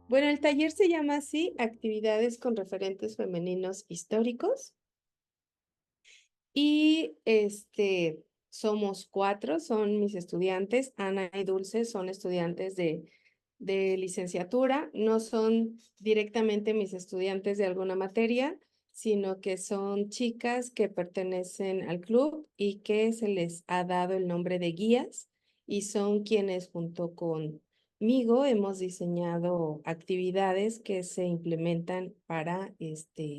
Bueno, el taller se llama así, Actividades con referentes femeninos históricos. Y somos cuatro, son mis estudiantes. Ana y Dulce son estudiantes de licenciatura. No son directamente mis estudiantes de alguna materia, sino que son chicas que pertenecen al club y que se les ha dado el nombre de guías y son quienes junto conmigo hemos diseñado actividades que se implementan para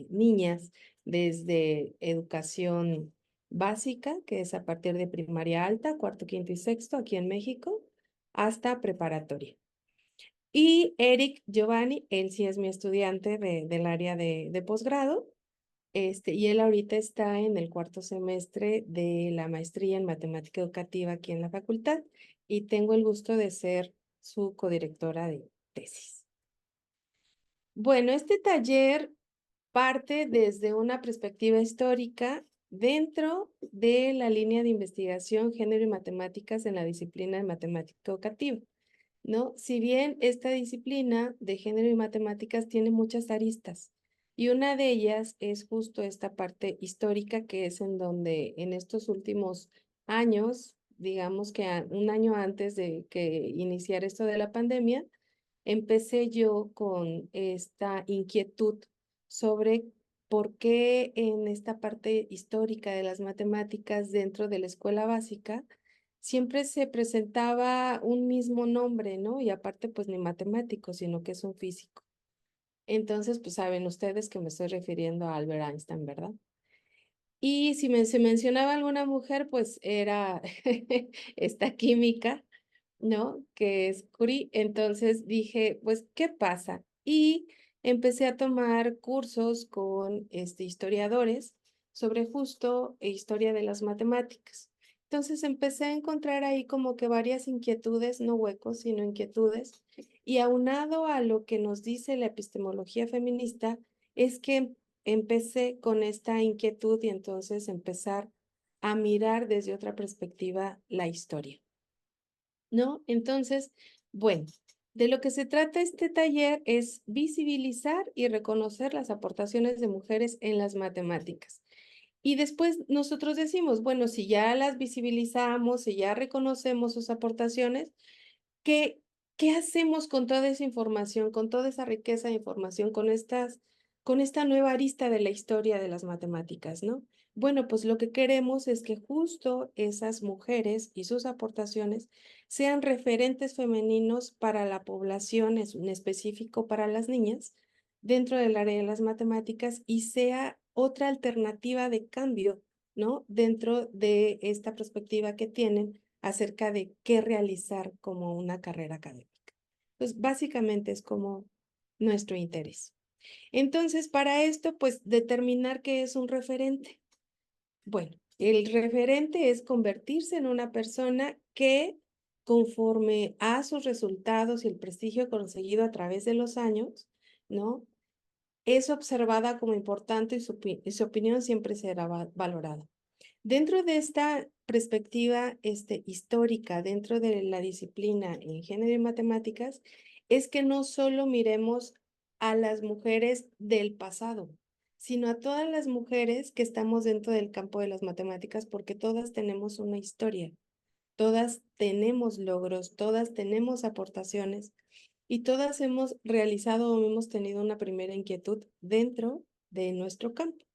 niñas desde educación básica, que es a partir de primaria alta, cuarto, quinto y sexto aquí en México, hasta preparatoria. Y Eric Giovanni, él sí es mi estudiante del área de posgrado, y él ahorita está en el cuarto semestre de la maestría en matemática educativa aquí en la facultad y tengo el gusto de ser su codirectora de tesis. Bueno, este taller parte desde una perspectiva histórica dentro de la línea de investigación género y matemáticas en la disciplina de matemática educativa, ¿no? Si bien esta disciplina de género y matemáticas tiene muchas aristas, y una de ellas es justo esta parte histórica que es en donde en estos últimos años, digamos que un año antes de que iniciara esto de la pandemia, empecé yo con esta inquietud sobre por qué en esta parte histórica de las matemáticas dentro de la escuela básica siempre se presentaba un mismo nombre, ¿no? Y aparte, pues ni matemático, sino que es un físico. Entonces, pues saben ustedes que me estoy refiriendo a Albert Einstein, ¿verdad? Y si se mencionaba alguna mujer, pues era esta química, ¿no? Que es Curie. Entonces dije, pues, ¿qué pasa? Y empecé a tomar cursos con historiadores sobre justo historia de las matemáticas. Entonces empecé a encontrar ahí como que varias inquietudes, no huecos, sino inquietudes. Y aunado a lo que nos dice la epistemología feminista, es que empecé con esta inquietud y entonces empezar a mirar desde otra perspectiva la historia. ¿No? Entonces, bueno, de lo que se trata este taller es visibilizar y reconocer las aportaciones de mujeres en las matemáticas. Y después nosotros decimos, bueno, si ya las visibilizamos, si ya reconocemos sus aportaciones, ¿qué, qué hacemos con toda esa información, con toda esa riqueza de información, con esta nueva arista de la historia de las matemáticas, ¿no? Bueno, pues lo que queremos es que justo esas mujeres y sus aportaciones sean referentes femeninos para la población, en específico para las niñas, dentro del área de las matemáticas y sea otra alternativa de cambio, ¿no? Dentro de esta perspectiva que tienen acerca de qué realizar como una carrera académica. Pues básicamente es como nuestro interés. Entonces, para esto, pues determinar qué es un referente. Bueno, el referente es convertirse en una persona que, conforme a sus resultados y el prestigio conseguido a través de los años, ¿no? Es observada como importante y su opinión siempre será valorada. Dentro de esta perspectiva histórica, dentro de la disciplina en género y matemáticas, es que no solo miremos a las mujeres del pasado, sino a todas las mujeres que estamos dentro del campo de las matemáticas, porque todas tenemos una historia, todas tenemos logros, todas tenemos aportaciones y todas hemos realizado o hemos tenido una primera inquietud dentro de nuestro campo.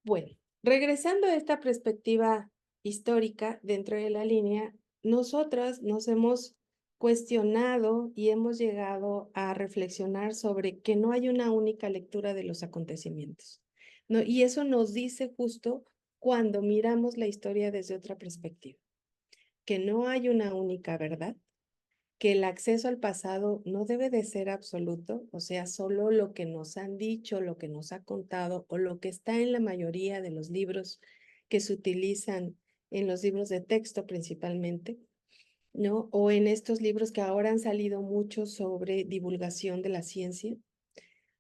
Bueno, regresando a esta perspectiva histórica dentro de la línea, nosotras nos hemos cuestionado y hemos llegado a reflexionar sobre que no hay una única lectura de los acontecimientos, ¿no? Y eso nos dice justo cuando miramos la historia desde otra perspectiva, que no hay una única verdad, que el acceso al pasado no debe de ser absoluto, o sea, solo lo que nos han dicho, lo que nos ha contado o lo que está en la mayoría de los libros que se utilizan en los libros de texto principalmente, ¿no? O en estos libros que ahora han salido mucho sobre divulgación de la ciencia. O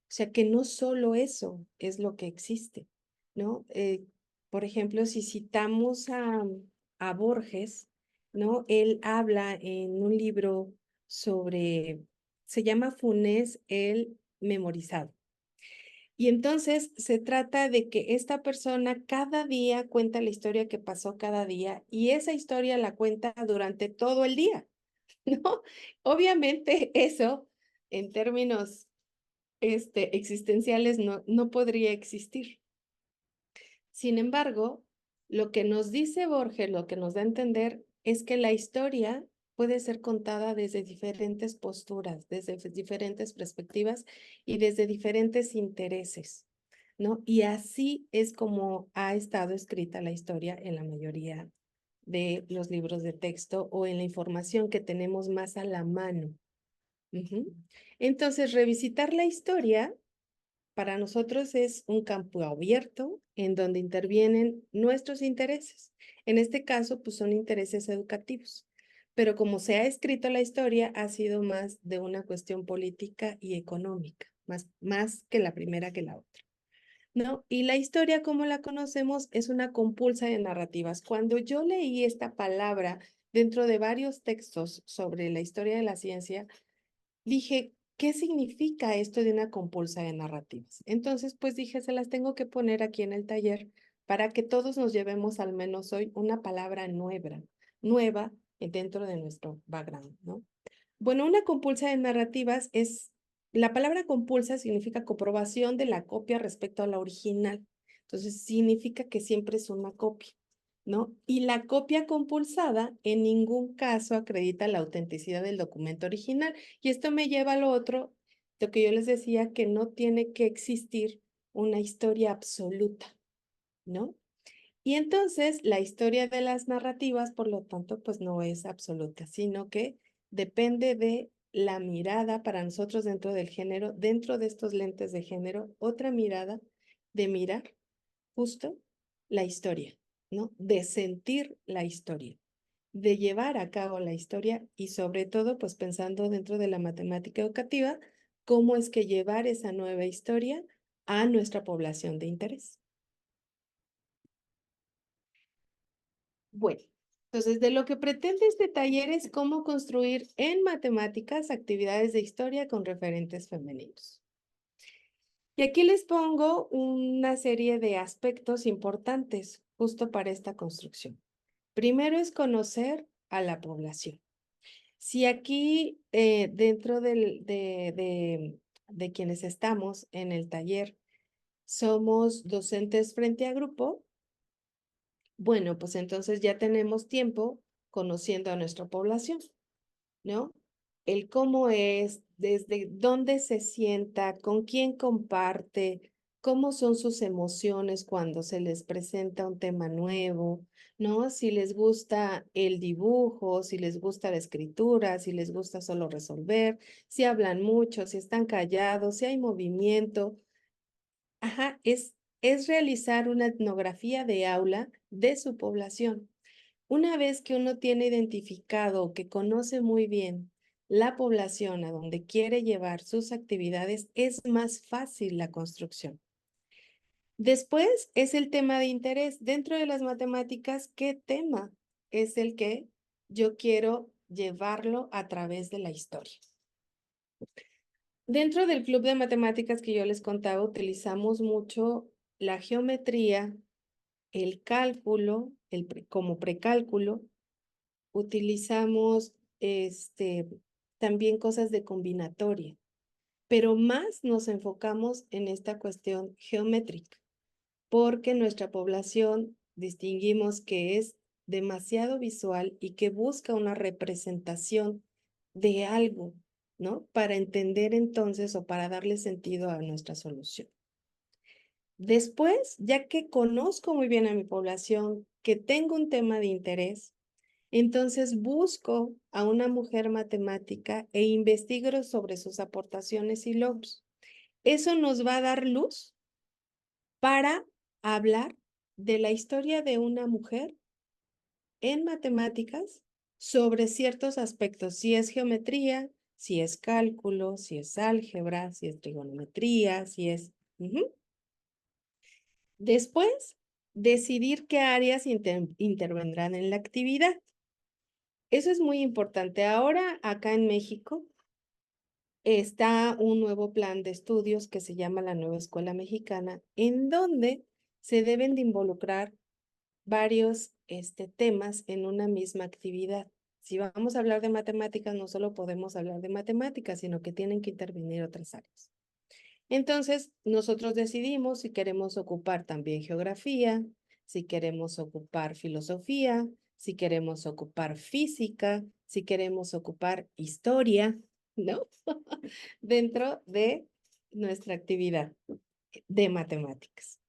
sea, que no solo eso es lo que existe, ¿no? Por ejemplo, si citamos a Borges, ¿no? Él habla en un libro se llama Funes el memorizado. Y entonces se trata de que esta persona cada día cuenta la historia que pasó cada día y esa historia la cuenta durante todo el día, ¿no? Obviamente eso en términos existenciales no podría existir. Sin embargo, lo que nos dice Borges, lo que nos da a entender es que la historia puede ser contada desde diferentes posturas, desde diferentes perspectivas y desde diferentes intereses, ¿no? Y así es como ha estado escrita la historia en la mayoría de los libros de texto o en la información que tenemos más a la mano. Entonces, revisitar la historia para nosotros es un campo abierto en donde intervienen nuestros intereses. En este caso, pues son intereses educativos. Pero como se ha escrito la historia, ha sido más de una cuestión política y económica, más que la primera que la otra, ¿no? Y la historia, como la conocemos, es una compulsa de narrativas. Cuando yo leí esta palabra dentro de varios textos sobre la historia de la ciencia, dije, ¿qué significa esto de una compulsa de narrativas? Entonces, pues dije, se las tengo que poner aquí en el taller para que todos nos llevemos al menos hoy una palabra nueva dentro de nuestro background, ¿no? Bueno, una compulsa de narrativas la palabra compulsa significa comprobación de la copia respecto a la original. Entonces, significa que siempre es una copia, ¿no? Y la copia compulsada en ningún caso acredita la autenticidad del documento original. Y esto me lleva a lo otro, lo que yo les decía, que no tiene que existir una historia absoluta, ¿no? Y entonces la historia de las narrativas, por lo tanto, pues no es absoluta, sino que depende de la mirada para nosotros dentro del género, dentro de estos lentes de género, otra mirada de mirar justo la historia, ¿no? De sentir la historia, de llevar a cabo la historia y sobre todo, pues pensando dentro de la matemática educativa, cómo es que llevar esa nueva historia a nuestra población de interés. Bueno, entonces de lo que pretende este taller es cómo construir en matemáticas actividades de historia con referentes femeninos. Y aquí les pongo una serie de aspectos importantes justo para esta construcción. Primero es conocer a la población. Si aquí dentro de quienes estamos en el taller somos docentes frente a grupo, bueno, pues entonces ya tenemos tiempo conociendo a nuestra población, ¿no? El cómo es, desde dónde se sienta, con quién comparte, cómo son sus emociones cuando se les presenta un tema nuevo, ¿no? Si les gusta el dibujo, si les gusta la escritura, si les gusta solo resolver, si hablan mucho, si están callados, si hay movimiento. Ajá, es realizar una etnografía de aula de su población. Una vez que uno tiene identificado, que conoce muy bien la población a donde quiere llevar sus actividades, es más fácil la construcción. Después es el tema de interés. Dentro de las matemáticas, ¿qué tema es el que yo quiero llevarlo a través de la historia? Dentro del club de matemáticas que yo les contaba, utilizamos mucho la geometría, el cálculo, como precálculo. Utilizamos también cosas de combinatoria, pero más nos enfocamos en esta cuestión geométrica, porque nuestra población distinguimos que es demasiado visual y que busca una representación de algo, ¿no? Para entender entonces o para darle sentido a nuestra solución. Después, ya que conozco muy bien a mi población, que tengo un tema de interés, entonces busco a una mujer matemática e investigo sobre sus aportaciones y logros. Eso nos va a dar luz para hablar de la historia de una mujer en matemáticas sobre ciertos aspectos, si es geometría, si es cálculo, si es álgebra, si es trigonometría, si es... Después, decidir qué áreas intervendrán en la actividad. Eso es muy importante. Ahora, acá en México, está un nuevo plan de estudios que se llama la Nueva Escuela Mexicana, en donde se deben de involucrar varios temas en una misma actividad. Si vamos a hablar de matemáticas, no solo podemos hablar de matemáticas, sino que tienen que intervenir otras áreas. Entonces, nosotros decidimos si queremos ocupar también geografía, si queremos ocupar filosofía, si queremos ocupar física, si queremos ocupar historia, ¿no? Dentro de nuestra actividad de matemáticas.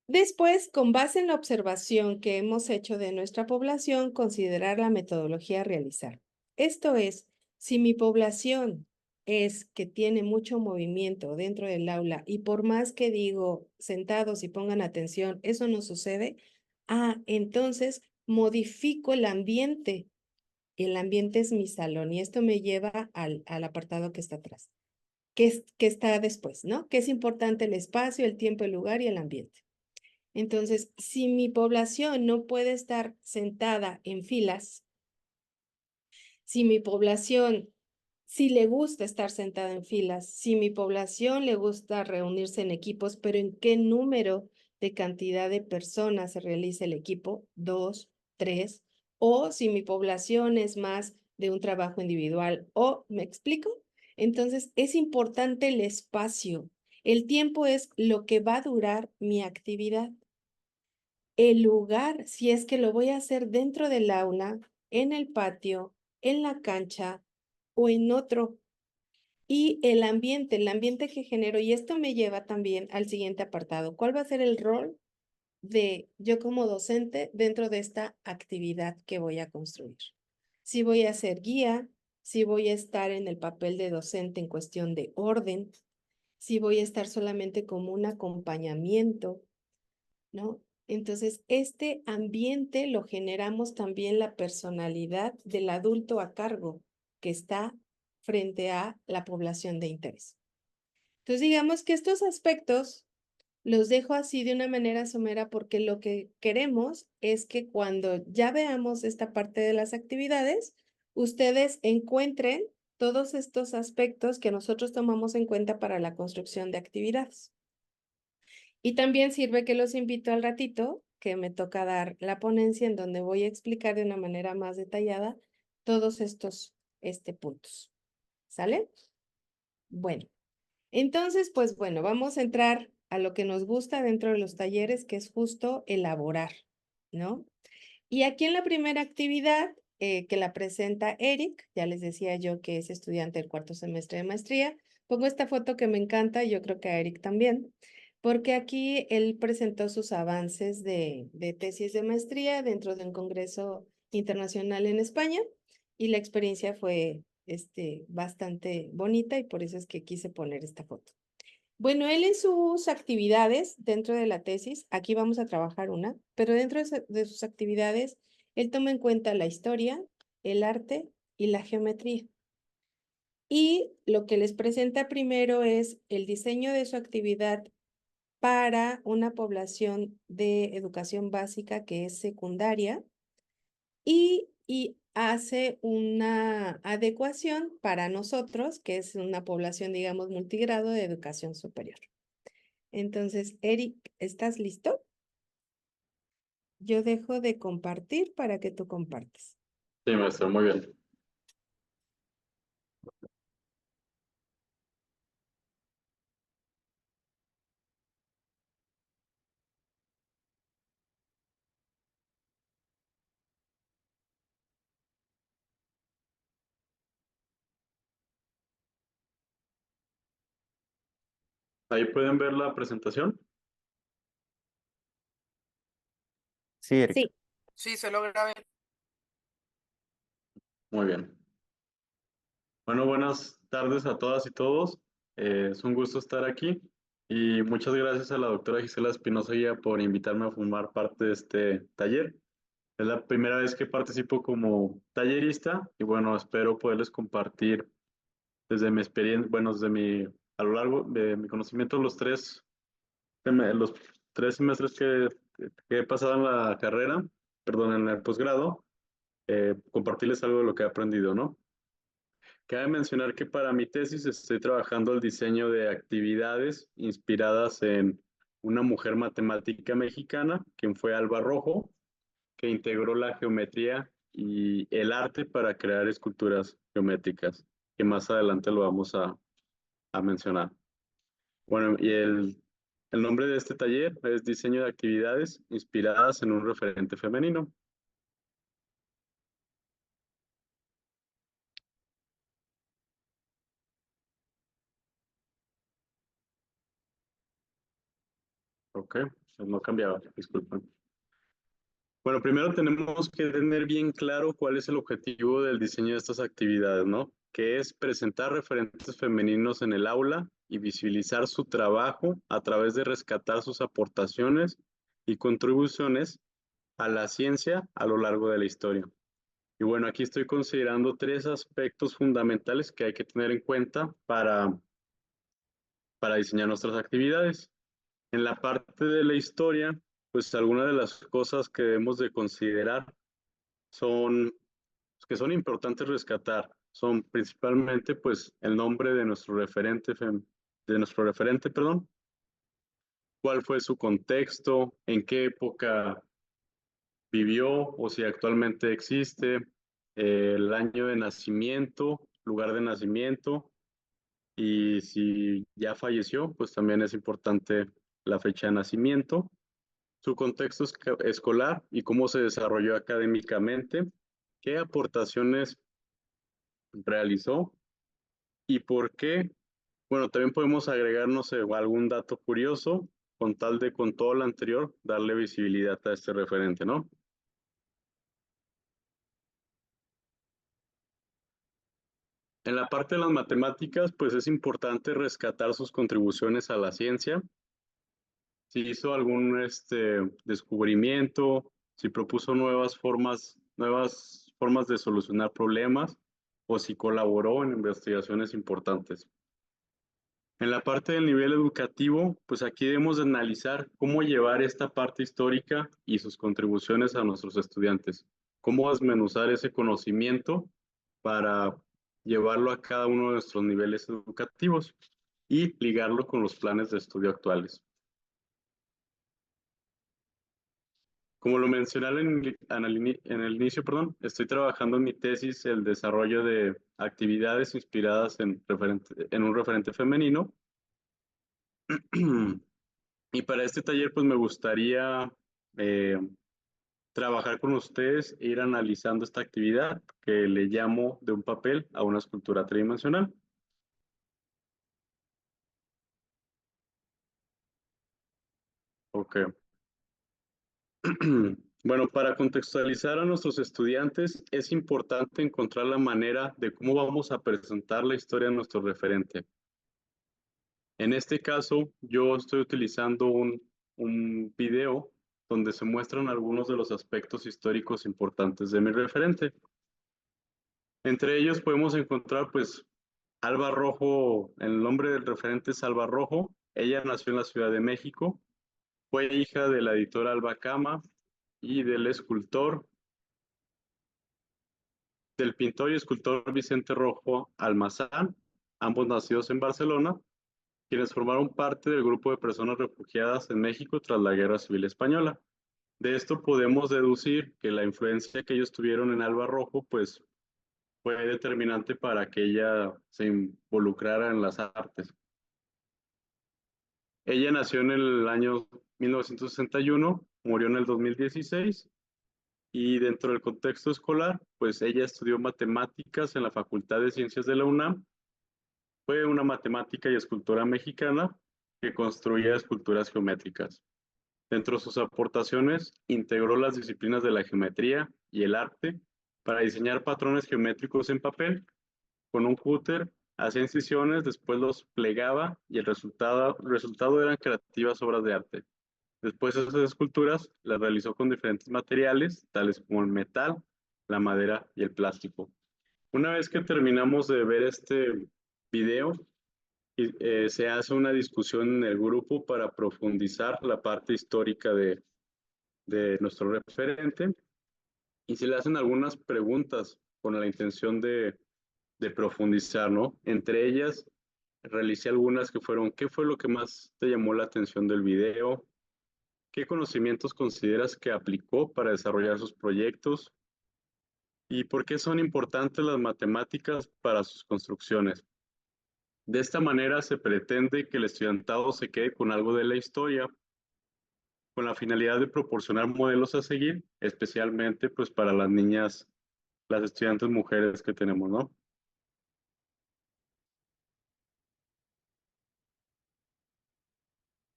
Después, con base en la observación que hemos hecho de nuestra población, considerar la metodología a realizar. Esto es, si mi población es que tiene mucho movimiento dentro del aula y por más que digo sentados y pongan atención, eso no sucede, entonces modifico el ambiente. El ambiente es mi salón y esto me lleva al apartado que está atrás, que está después, ¿no? Que es importante el espacio, el tiempo, el lugar y el ambiente. Entonces, si mi población no puede estar sentada en filas, si mi población sí le gusta estar sentada en filas, si mi población le gusta reunirse en equipos, pero ¿en qué número de cantidad de personas se realiza el equipo? 2, 3, o si mi población es más de un trabajo individual, ¿me explico? Entonces, es importante el espacio. El tiempo es lo que va a durar mi actividad. El lugar, si es que lo voy a hacer dentro del aula, en el patio, en la cancha o en otro. Y el ambiente que genero, y esto me lleva también al siguiente apartado. ¿Cuál va a ser el rol de yo como docente dentro de esta actividad que voy a construir? Si voy a ser guía, si voy a estar en el papel de docente en cuestión de orden, si voy a estar solamente como un acompañamiento, ¿no? Entonces, este ambiente lo generamos también la personalidad del adulto a cargo que está frente a la población de interés. Entonces, digamos que estos aspectos los dejo así de una manera somera porque lo que queremos es que cuando ya veamos esta parte de las actividades, ustedes encuentren todos estos aspectos que nosotros tomamos en cuenta para la construcción de actividades. Y también sirve que los invito al ratito, que me toca dar la ponencia en donde voy a explicar de una manera más detallada todos estos puntos. ¿Sale? Bueno, entonces, pues bueno, vamos a entrar a lo que nos gusta dentro de los talleres, que es justo elaborar, ¿no? Y aquí en la primera actividad que la presenta Eric, ya les decía yo que es estudiante del cuarto semestre de maestría, pongo esta foto que me encanta, y yo creo que a Eric también, porque aquí él presentó sus avances de tesis de maestría dentro de un congreso internacional en España, y la experiencia fue bastante bonita y por eso es que quise poner esta foto. Bueno, él en sus actividades dentro de la tesis, aquí vamos a trabajar una, pero dentro de sus actividades, él toma en cuenta la historia, el arte y la geometría. Y lo que les presenta primero es el diseño de su actividad para una población de educación básica que es secundaria y hace una adecuación para nosotros, que es una población, digamos, multigrado de educación superior. Entonces, Eric, ¿estás listo? Yo dejo de compartir para que tú compartas. Sí, maestro, muy bien. Ahí pueden ver la presentación. Sí, Eric. Sí. Sí, se logra ver. Muy bien. Bueno, buenas tardes a todas y todos. Es un gusto estar aquí y muchas gracias a la doctora Gisela Espinosa Guía por invitarme a formar parte de este taller. Es la primera vez que participo como tallerista y bueno, espero poderles compartir desde mi experiencia, bueno, a lo largo de mi conocimiento, los 3 semestres que he pasado en la carrera, perdón, en el posgrado, compartirles algo de lo que he aprendido, ¿no? Cabe mencionar que para mi tesis estoy trabajando el diseño de actividades inspiradas en una mujer matemática mexicana, quien fue Alba Rojo, que integró la geometría y el arte para crear esculturas geométricas, que más adelante lo vamos a mencionar. Bueno, y el nombre de este taller es Diseño de actividades inspiradas en un referente femenino. Ok, no cambiaba, disculpen. Bueno, primero tenemos que tener bien claro cuál es el objetivo del diseño de estas actividades, ¿no? Que es presentar referentes femeninos en el aula y visibilizar su trabajo a través de rescatar sus aportaciones y contribuciones a la ciencia a lo largo de la historia. Y bueno, aquí estoy considerando tres aspectos fundamentales que hay que tener en cuenta para diseñar nuestras actividades. En la parte de la historia, pues algunas de las cosas que debemos de considerar son, que son importantes rescatar, son principalmente pues el nombre de nuestro referente, perdón, cuál fue su contexto, en qué época vivió o si actualmente existe, el año de nacimiento, lugar de nacimiento y si ya falleció, pues también es importante la fecha de nacimiento, su contexto escolar y cómo se desarrolló académicamente, qué aportaciones realizó y por qué. Bueno, también podemos agregar, no sé, algún dato curioso con tal de con todo lo anterior darle visibilidad a este referente, ¿no? En la parte de las matemáticas, pues es importante rescatar sus contribuciones a la ciencia. Si hizo algún descubrimiento, si propuso nuevas formas de solucionar problemas o si colaboró en investigaciones importantes. En la parte del nivel educativo, pues aquí debemos de analizar cómo llevar esta parte histórica y sus contribuciones a nuestros estudiantes. Cómo desmenuzar ese conocimiento para llevarlo a cada uno de nuestros niveles educativos y ligarlo con los planes de estudio actuales. Como lo mencioné en el inicio, perdón, estoy trabajando en mi tesis el desarrollo de actividades inspiradas en un referente femenino. Y para este taller, pues me gustaría eh, trabajar con ustedes e ir analizando esta actividad que le llamo de un papel a una escultura tridimensional. Ok. Bueno, para contextualizar a nuestros estudiantes, es importante encontrar la manera de cómo vamos a presentar la historia de nuestro referente. En este caso, yo estoy utilizando un video donde se muestran algunos de los aspectos históricos importantes de mi referente. Entre ellos podemos encontrar, pues, Alba Rojo, el nombre del referente es Alba Rojo. Ella nació en la Ciudad de México, fue hija de la editora Alba Cama y del pintor y escultor Vicente Rojo Almazán, ambos nacidos en Barcelona, quienes formaron parte del grupo de personas refugiadas en México tras la Guerra Civil Española. De esto podemos deducir que la influencia que ellos tuvieron en Alba Rojo, pues, fue determinante para que ella se involucrara en las artes. Ella nació en el año 1961, murió en el 2016 y dentro del contexto escolar, pues ella estudió matemáticas en la Facultad de Ciencias de la UNAM. Fue una matemática y escultora mexicana que construía esculturas geométricas. Dentro de sus aportaciones, integró las disciplinas de la geometría y el arte para diseñar patrones geométricos en papel. Con un cúter hacía incisiones, después los plegaba y el resultado eran creativas obras de arte. Después esas esculturas las realizó con diferentes materiales, tales como el metal, la madera y el plástico. Una vez que terminamos de ver este video, se hace una discusión en el grupo para profundizar la parte histórica de nuestro referente. y se le hacen algunas preguntas con la intención de profundizar, ¿no? Entre ellas, realicé algunas que fueron, ¿qué fue lo que más te llamó la atención del video? ¿Qué conocimientos consideras que aplicó para desarrollar sus proyectos? ¿Y por qué son importantes las matemáticas para sus construcciones? De esta manera se pretende que el estudiantado se quede con algo de la historia, con la finalidad de proporcionar modelos a seguir, especialmente pues para las niñas, las estudiantes mujeres que tenemos, ¿no?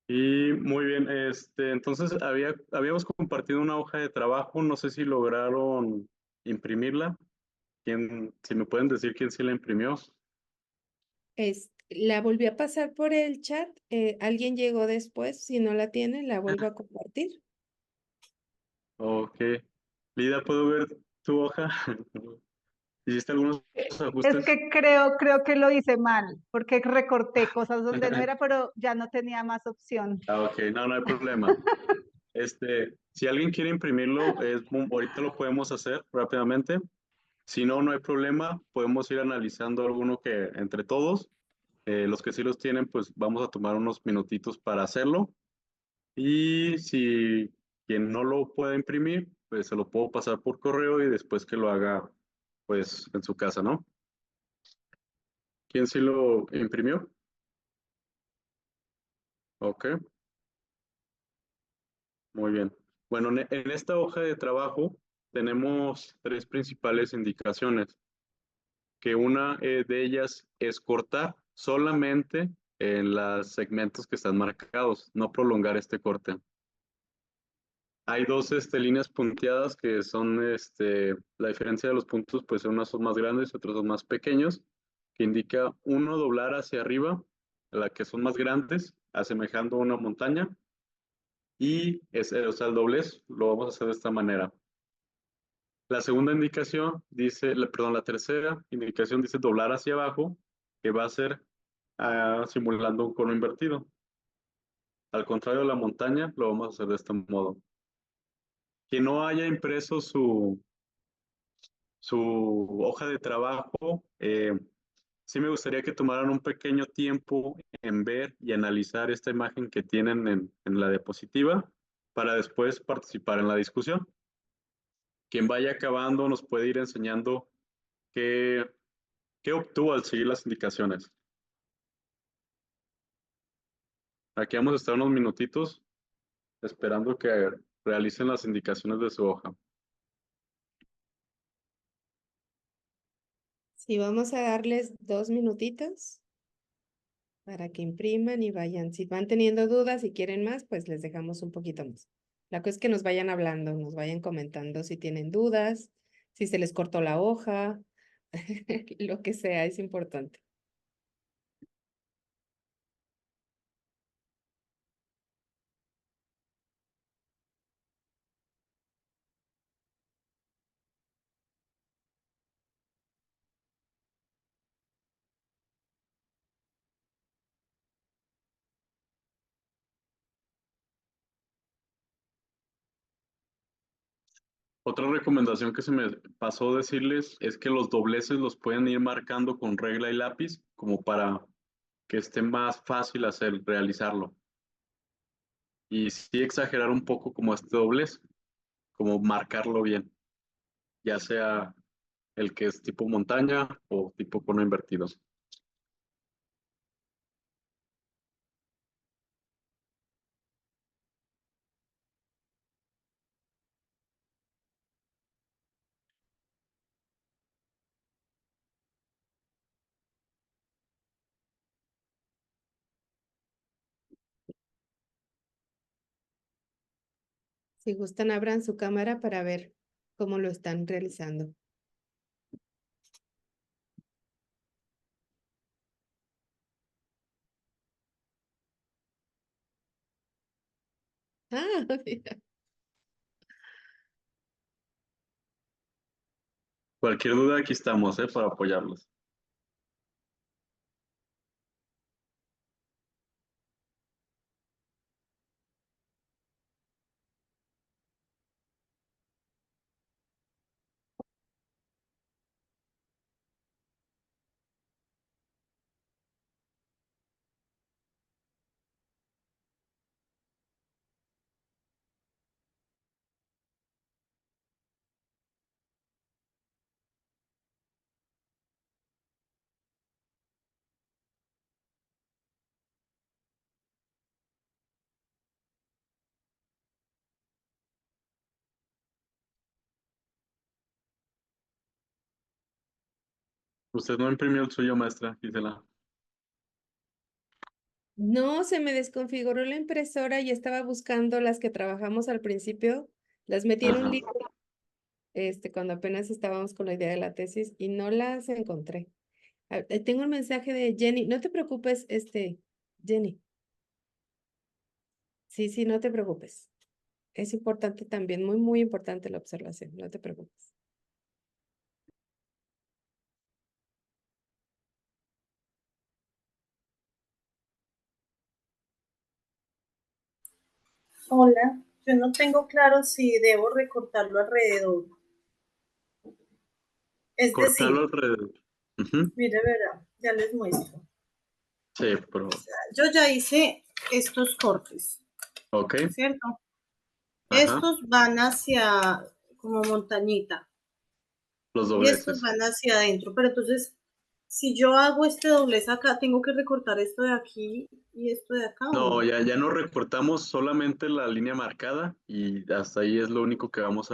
Y muy bien, entonces habíamos compartido una hoja de trabajo, no sé si lograron imprimirla. Si me pueden decir quién sí la imprimió. La volví a pasar por el chat. Alguien llegó después. Si no la tiene, la vuelvo a compartir. Ok. Lida, ¿puedo ver tu hoja? ¿Hiciste algunos Es ajustes? que creo que lo hice mal, porque recorté cosas donde no era, pero ya no tenía más opción. Ah, ok, no, no hay problema. Si alguien quiere imprimirlo, ahorita lo podemos hacer rápidamente. Si no, no hay problema. Podemos ir analizando alguno que entre todos. Los que sí los tienen, pues vamos a tomar unos minutitos para hacerlo. Y si quien no lo puede imprimir, pues se lo puedo pasar por correo y después que lo haga, pues en su casa, ¿no? ¿Quién sí lo imprimió? Ok, muy bien. Bueno, en esta hoja de trabajo tenemos tres principales indicaciones, que una de ellas es cortar solamente en los segmentos que están marcados, no prolongar este corte. Hay dos líneas punteadas que son la diferencia de los puntos, pues unas son más grandes y otros son más pequeños, que indica uno doblar hacia arriba, la que son más grandes, asemejando una montaña, y o sea, el doblez lo vamos a hacer de esta manera. La segunda indicación dice, perdón, la tercera indicación dice doblar hacia abajo, que va a ser simulando un cono invertido. Al contrario de la montaña, lo vamos a hacer de este modo. Quien no haya impreso su hoja de trabajo, sí me gustaría que tomaran un pequeño tiempo en ver y analizar esta imagen que tienen en la diapositiva para después participar en la discusión. Quien vaya acabando nos puede ir enseñando qué, qué obtuvo al seguir las indicaciones. Aquí vamos a estar unos minutitos esperando que realicen las indicaciones de su hoja. Sí, vamos a darles 2 minutitos para que impriman y vayan. Si van teniendo dudas y quieren más, pues les dejamos un poquito más. La cosa es que nos vayan hablando, nos vayan comentando si tienen dudas, si se les cortó la hoja, lo que sea, es importante. Otra recomendación que se me pasó decirles es que los dobleces los pueden ir marcando con regla y lápiz como para que esté más fácil realizarlo. Y sí exagerar un poco como este doblez, como marcarlo bien, ya sea el que es tipo montaña o tipo cono invertido. Si gustan, abran su cámara para ver cómo lo están realizando. Ah, mira. Cualquier duda, aquí estamos, para apoyarlos. Usted no imprimió el suyo, maestra, Gisela. No, se me desconfiguró la impresora y estaba buscando las que trabajamos al principio. Las metí en un Ajá. libro, cuando apenas estábamos con la idea de la tesis y no las encontré. Tengo un mensaje de Jenny. No te preocupes, Jenny. Sí, sí, no te preocupes. Es importante también, muy, muy importante la observación. No te preocupes. Hola, yo no tengo claro si debo recortarlo alrededor. Es Cortarlo decir, alrededor. Ujú. mire, verá, ya les muestro. Sí, pero, Yo ya hice estos cortes, ok. ¿cierto? Ajá. Estos van hacia como montañita Los y estos dobleces. van hacia adentro, pero entonces, si yo hago este doblez acá, ¿tengo que recortar esto de aquí y esto de acá o No, no? ya no recortamos solamente la línea marcada y hasta ahí es lo único que vamos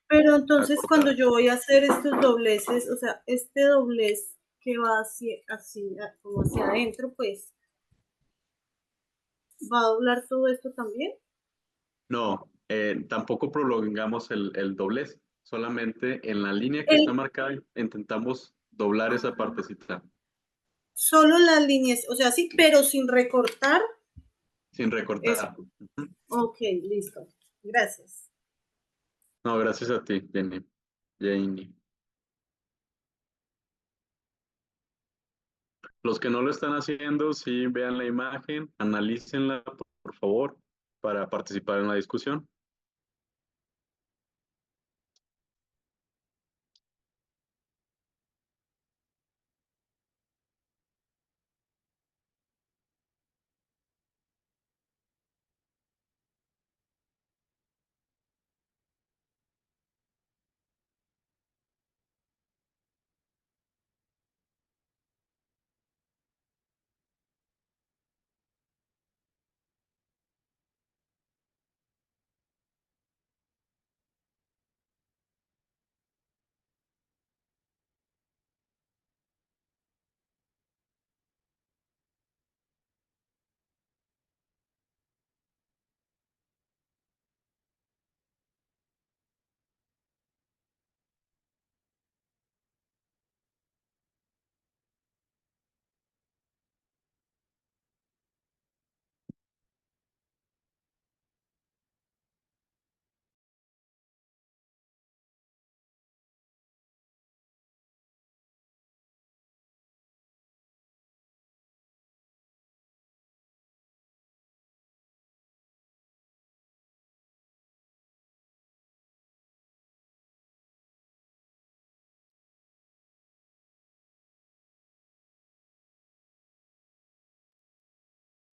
Pero a entonces cuando cortar. yo voy a hacer estos dobleces, o sea, este doblez que va hacia, así, como hacia adentro, pues, ¿va a doblar todo esto también? No, tampoco prolongamos el doblez. Solamente en la línea que está El, marcada intentamos doblar esa partecita solo las líneas, o sea, sí, pero sin recortar sin recortar. esto. Ujú. Ok, listo. Gracias. No, gracias a ti, Jenny. Jenny. Los que no lo están haciendo, sí vean la imagen, analícenla, por favor, para participar en la discusión.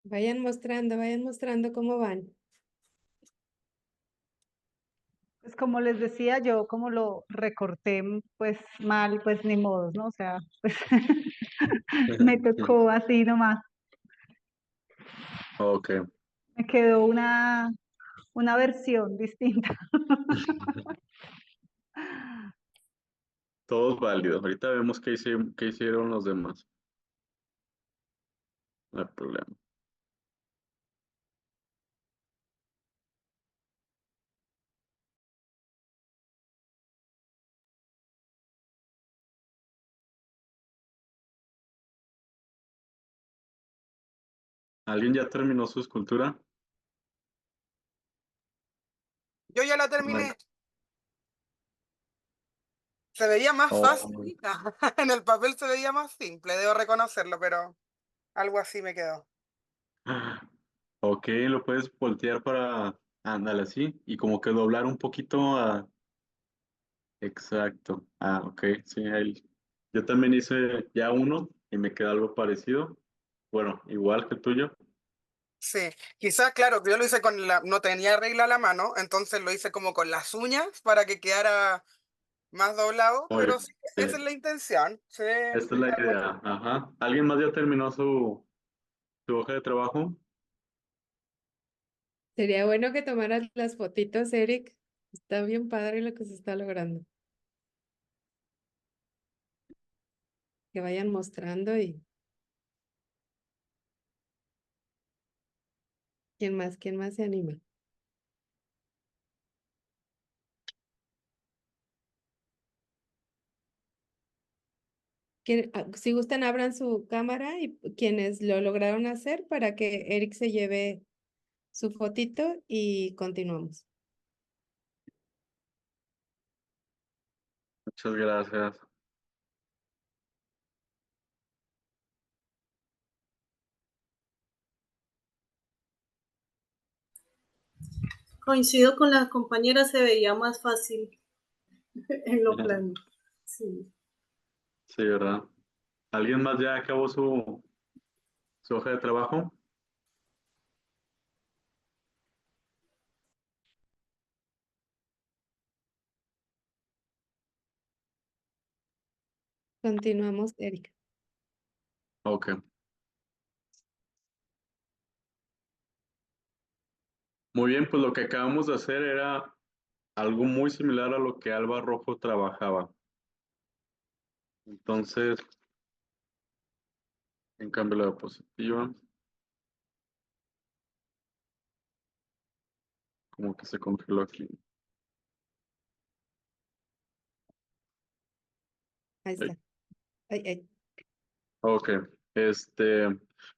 Vayan mostrando cómo van. Pues como les decía, yo como lo recorté pues mal, pues ni modo, ¿no? O sea, pues me tocó así nomás. Ok. Me quedó una versión distinta. Todos válidos. Ahorita vemos qué hicieron los demás. No hay problema. ¿Alguien ya terminó su escultura? Yo ya la terminé. Se veía más Oh, fácil. En el papel se veía más simple, debo reconocerlo, pero algo así me quedó. ok, lo puedes voltear para, ándale así, y como que doblar un poquito a, exacto. Ah, ok, sí, ahí. Yo también hice ya uno y me queda algo parecido. Bueno, igual que el tuyo. Sí, quizás, claro, que yo lo hice con no tenía regla a la mano, entonces lo hice como con las uñas para que quedara más doblado, Oye, pero sí, sí, esa es la intención. Sí, esta es la algo así. idea. Ajá. ¿Alguien más ya terminó su hoja de trabajo? Sería bueno que tomaras las fotitos, Eric. Está bien padre lo que se está logrando. que vayan mostrando y ¿quién más se anima? Si gustan, abran su cámara y quienes lo lograron hacer para que Eric se lleve su fotito y continuamos. Muchas gracias. Coincido con la compañera, se veía más fácil en lo plano. Sí. Sí, ¿verdad? ¿Alguien más ya acabó su hoja de trabajo? Continuamos, Eric. Ok. Muy bien, pues lo que acabamos de hacer era algo muy similar a lo que Alba Rojo trabajaba. Entonces, en cambio la diapositiva, como que se congeló aquí. Ahí Ahí. está. Ay. Ok,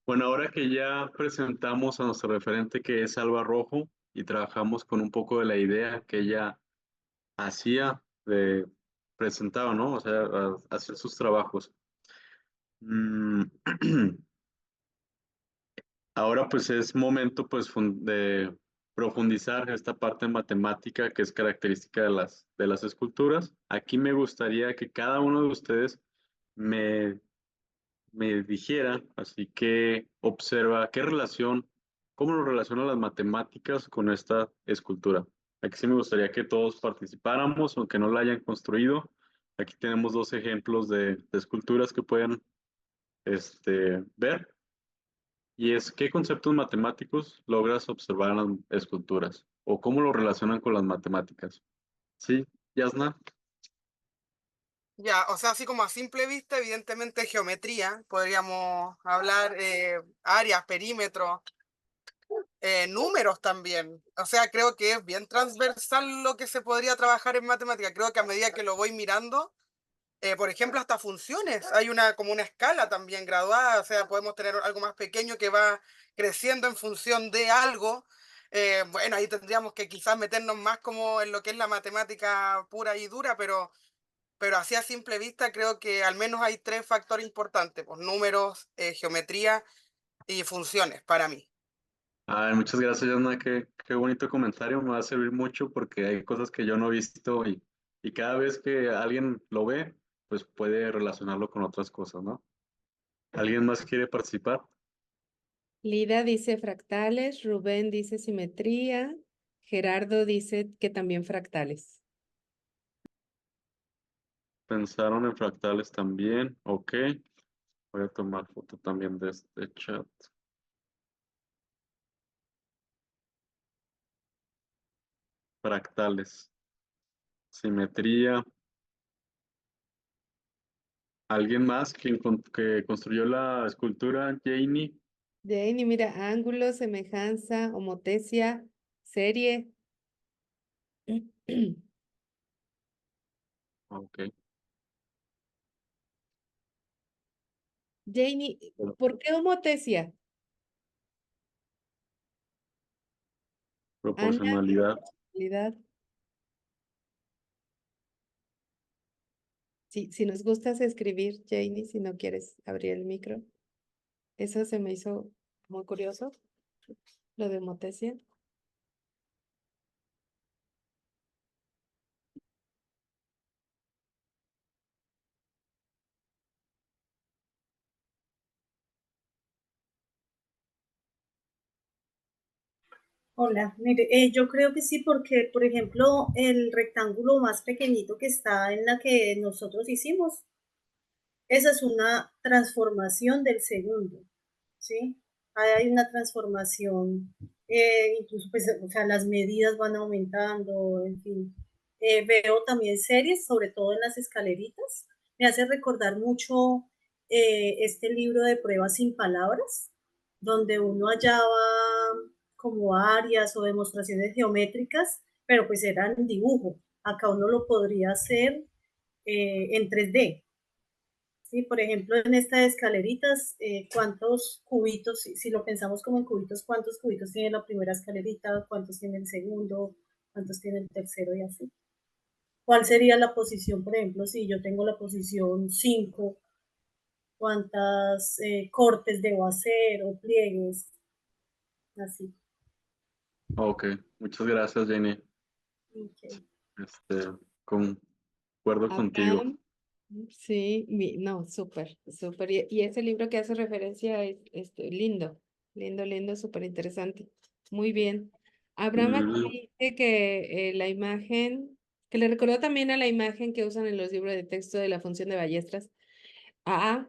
bueno, ahora que ya presentamos a nuestro referente que es Alba Rojo y trabajamos con un poco de la idea que ella presentaba, ¿no? O sea, hacer sus trabajos. Mm, Ahora pues es momento pues de profundizar esta parte matemática que es característica de las esculturas. Aquí me gustaría que cada uno de ustedes me me dijera, así que observa qué relación, cómo lo relacionan las matemáticas con esta escultura. Aquí sí me gustaría que todos participáramos, aunque no la hayan construido. Aquí tenemos dos ejemplos de esculturas que pueden ver. Y es qué conceptos matemáticos logras observar en las esculturas o cómo lo relacionan con las matemáticas. ¿Sí, Yasna? Ya, o sea, así como a simple vista, evidentemente geometría, podríamos hablar áreas, perímetros, números también. O sea, creo que es bien transversal lo que se podría trabajar en matemática. Creo que a medida que lo voy mirando, por ejemplo, hasta funciones. Hay como una escala también graduada, o sea, podemos tener algo más pequeño que va creciendo en función de algo. Bueno, ahí tendríamos que quizás meternos más como en lo que es la matemática pura y dura, pero así a simple vista creo que al menos hay tres factores importantes, pues números, geometría y funciones para mí. Ay, muchas gracias, Yasna. Qué bonito comentario. Me va a servir mucho porque hay cosas que yo no he visto y cada vez que alguien lo ve, pues puede relacionarlo con otras cosas, ¿no? ¿Alguien más quiere participar? Lida dice fractales, Rubén dice simetría, Gerardo dice que también fractales. Pensaron en fractales también. Ok. Voy a tomar foto también de este chat. Fractales. Simetría. ¿Alguien más que construyó la escultura? Janie. Janie, mira, ángulo, semejanza, homotesia, serie. Ok. Janie, ¿por qué homotesia? Ana, Proporcionalidad. proporcionalidad. Sí, si nos gustas escribir, Janie, si no quieres abrir el micro. Eso se me hizo muy curioso, lo de homotesia. Hola, mire, yo creo que sí, porque, por ejemplo, el rectángulo más pequeñito que está en la que nosotros hicimos, esa es una transformación del segundo, ¿sí? Ahí hay una transformación, incluso, pues, o sea, las medidas van aumentando, en fin. Veo también series, sobre todo en las escaleritas. Me hace recordar mucho este libro de pruebas sin palabras, donde uno hallaba como áreas o demostraciones geométricas, pero pues eran dibujo. Acá uno lo podría hacer en 3D. Sí, por ejemplo, en estas escaleritas, ¿cuántos cubitos, si lo pensamos como en cubitos, cuántos cubitos tiene la primera escalerita, cuántos tiene el segundo, cuántos tiene el tercero y así? ¿Cuál sería la posición, por ejemplo, si yo tengo la posición 5, cuántas cortes debo hacer o pliegues? Así. Ok, muchas gracias, Jenny. Okay. Concuerdo contigo. Abraham, sí, no, súper, súper. Y ese libro que hace referencia es lindo, lindo, lindo, súper interesante. Muy bien. Abraham Mm, aquí dice que la imagen, que le recordó también a la imagen que usan en los libros de texto de la función de Ballestras. Ah,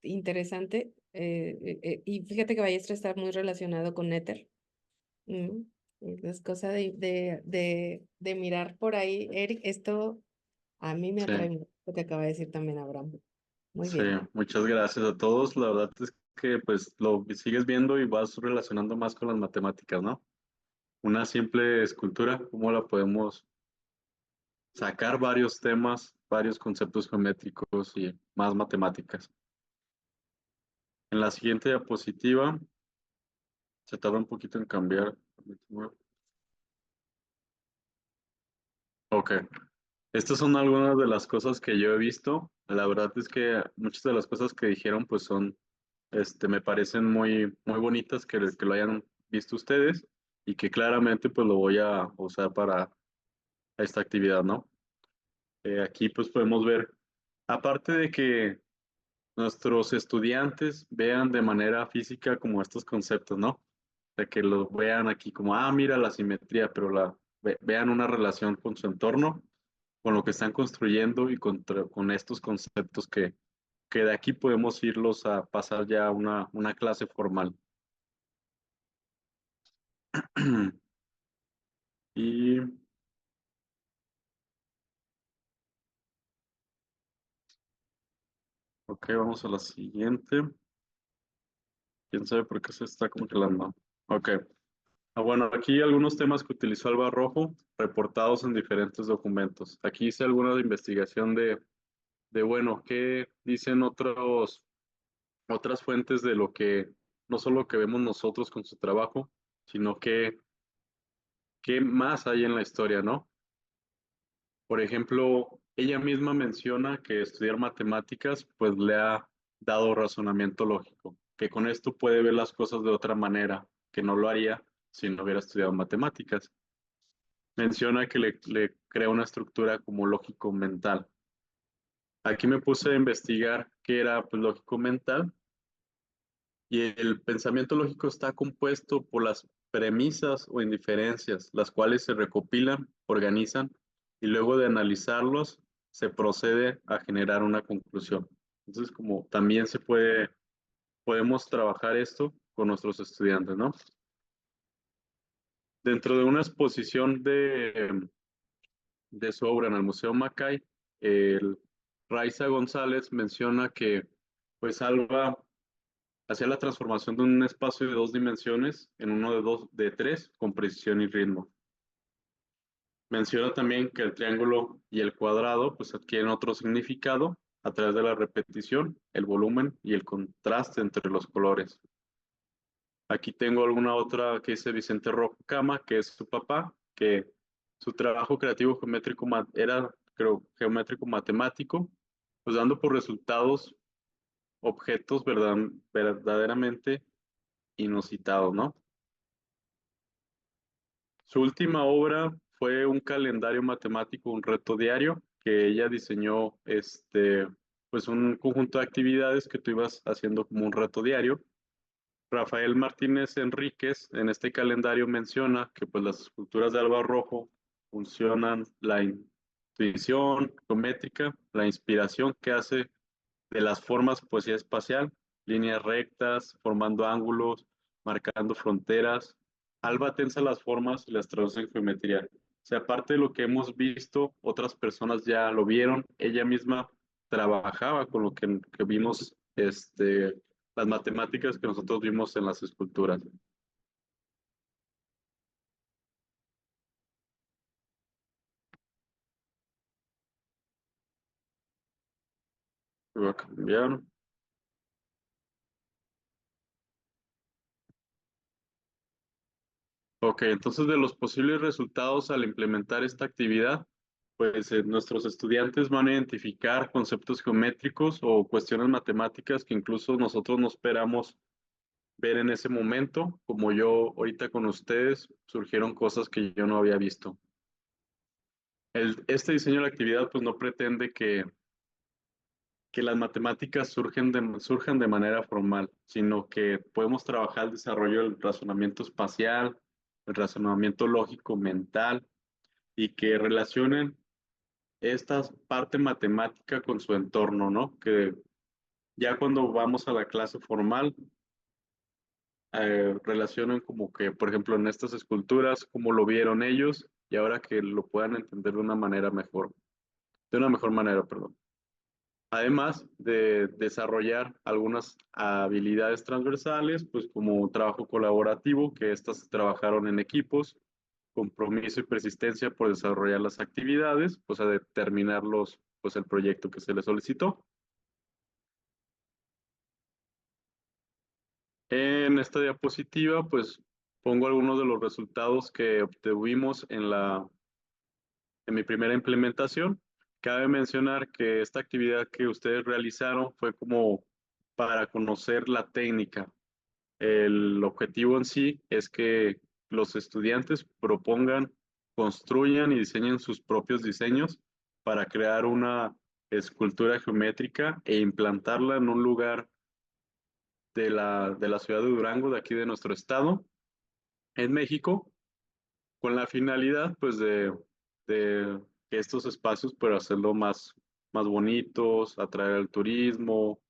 interesante. Y fíjate que Ballestra está muy relacionado con Nether. Mm, es cosa de mirar por ahí. Eric, esto a mí me sí, atrae mucho lo que acaba de decir también Abraham. Muy sí, bien. muchas gracias a todos. La verdad es que pues lo sigues viendo y vas relacionando más con las matemáticas, ¿no? Una simple escultura, ¿cómo la podemos sacar varios temas, varios conceptos geométricos y más matemáticas? En la siguiente diapositiva se tarda un poquito en cambiar. Ok. Estas son algunas de las cosas que yo he visto. La verdad es que muchas de las cosas que dijeron pues son, me parecen muy, muy bonitas que lo hayan visto ustedes y que claramente pues lo voy a usar para esta actividad, ¿no? Aquí pues podemos ver, aparte de que nuestros estudiantes vean de manera física como estos conceptos, ¿no? De que lo vean aquí como, ah, mira la simetría, pero vean una relación con su entorno, con lo que están construyendo y con estos conceptos que de aquí podemos irlos a pasar ya a una clase formal. Y, ok, vamos a la siguiente. ¿Quién sabe por qué se está congelando? Ok. Bueno, aquí algunos temas que utilizó Alba Rojo, reportados en diferentes documentos. Aquí hice alguna investigación bueno, qué dicen otras fuentes de lo que, no solo que vemos nosotros con su trabajo, sino qué más hay en la historia, ¿no? Por ejemplo, ella misma menciona que estudiar matemáticas, pues le ha dado razonamiento lógico, que con esto puede ver las cosas de otra manera, que no lo haría si no hubiera estudiado matemáticas. Menciona que le crea una estructura como lógico mental. Aquí me puse a investigar qué era pues, lógico mental y el pensamiento lógico está compuesto por las premisas o indiferencias, las cuales se recopilan, organizan y luego de analizarlos se procede a generar una conclusión. Entonces, como también podemos trabajar esto con nuestros estudiantes, ¿no? Dentro de una exposición de su obra en el Museo Macay, el Raiza González menciona que pues Alba hacía la transformación de un espacio de 2 dimensiones en uno de 3 con precisión y ritmo. Menciona también que el triángulo y el cuadrado pues adquieren otro significado a través de la repetición, el volumen y el contraste entre los colores. Aquí tengo alguna otra que dice Vicente Rojo Cama, que es su papá, que su trabajo creativo geométrico era, creo, geométrico matemático, pues dando por resultados objetos verdaderamente inusitados, ¿no? Su última obra fue un calendario matemático, un reto diario, que ella diseñó, pues un conjunto de actividades que tú ibas haciendo como un reto diario. Rafael Martínez Enríquez en este calendario menciona que pues las esculturas de Alba Rojo funcionan la intuición geométrica, la inspiración que hace de las formas poesía espacial, líneas rectas, formando ángulos, marcando fronteras. Alba tensa las formas y las traduce en geometría. O sea, aparte de lo que hemos visto, otras personas ya lo vieron. Ella misma trabajaba con lo que vimos, las matemáticas que nosotros vimos en las esculturas. Voy a cambiar. Ok, entonces de los posibles resultados al implementar esta actividad, pues nuestros estudiantes van a identificar conceptos geométricos o cuestiones matemáticas que incluso nosotros no esperamos ver en ese momento. Como yo ahorita con ustedes, surgieron cosas que yo no había visto. Este diseño de la actividad pues no pretende que las matemáticas surjan de manera formal, sino que podemos trabajar el desarrollo del razonamiento espacial, el razonamiento lógico mental y que relacionen esta parte matemática con su entorno, ¿no? Que ya cuando vamos a la clase formal, relacionen como que, por ejemplo, en estas esculturas, cómo lo vieron ellos y ahora que lo puedan entender de una mejor manera, perdón. Además de desarrollar algunas habilidades transversales, pues como trabajo colaborativo, que estas trabajaron en equipos, compromiso y persistencia por desarrollar las actividades, pues a determinar pues el proyecto que se les solicitó. En esta diapositiva, pues pongo algunos de los resultados que obtuvimos en mi primera implementación. Cabe mencionar que esta actividad que ustedes realizaron fue como para conocer la técnica. El objetivo en sí es que los estudiantes propongan, construyan y diseñen sus propios diseños para crear una escultura geométrica e implantarla en un lugar de la ciudad de Durango, de aquí de nuestro estado, en México, con la finalidad pues de que estos espacios para hacerlo más bonitos, atraer al turismo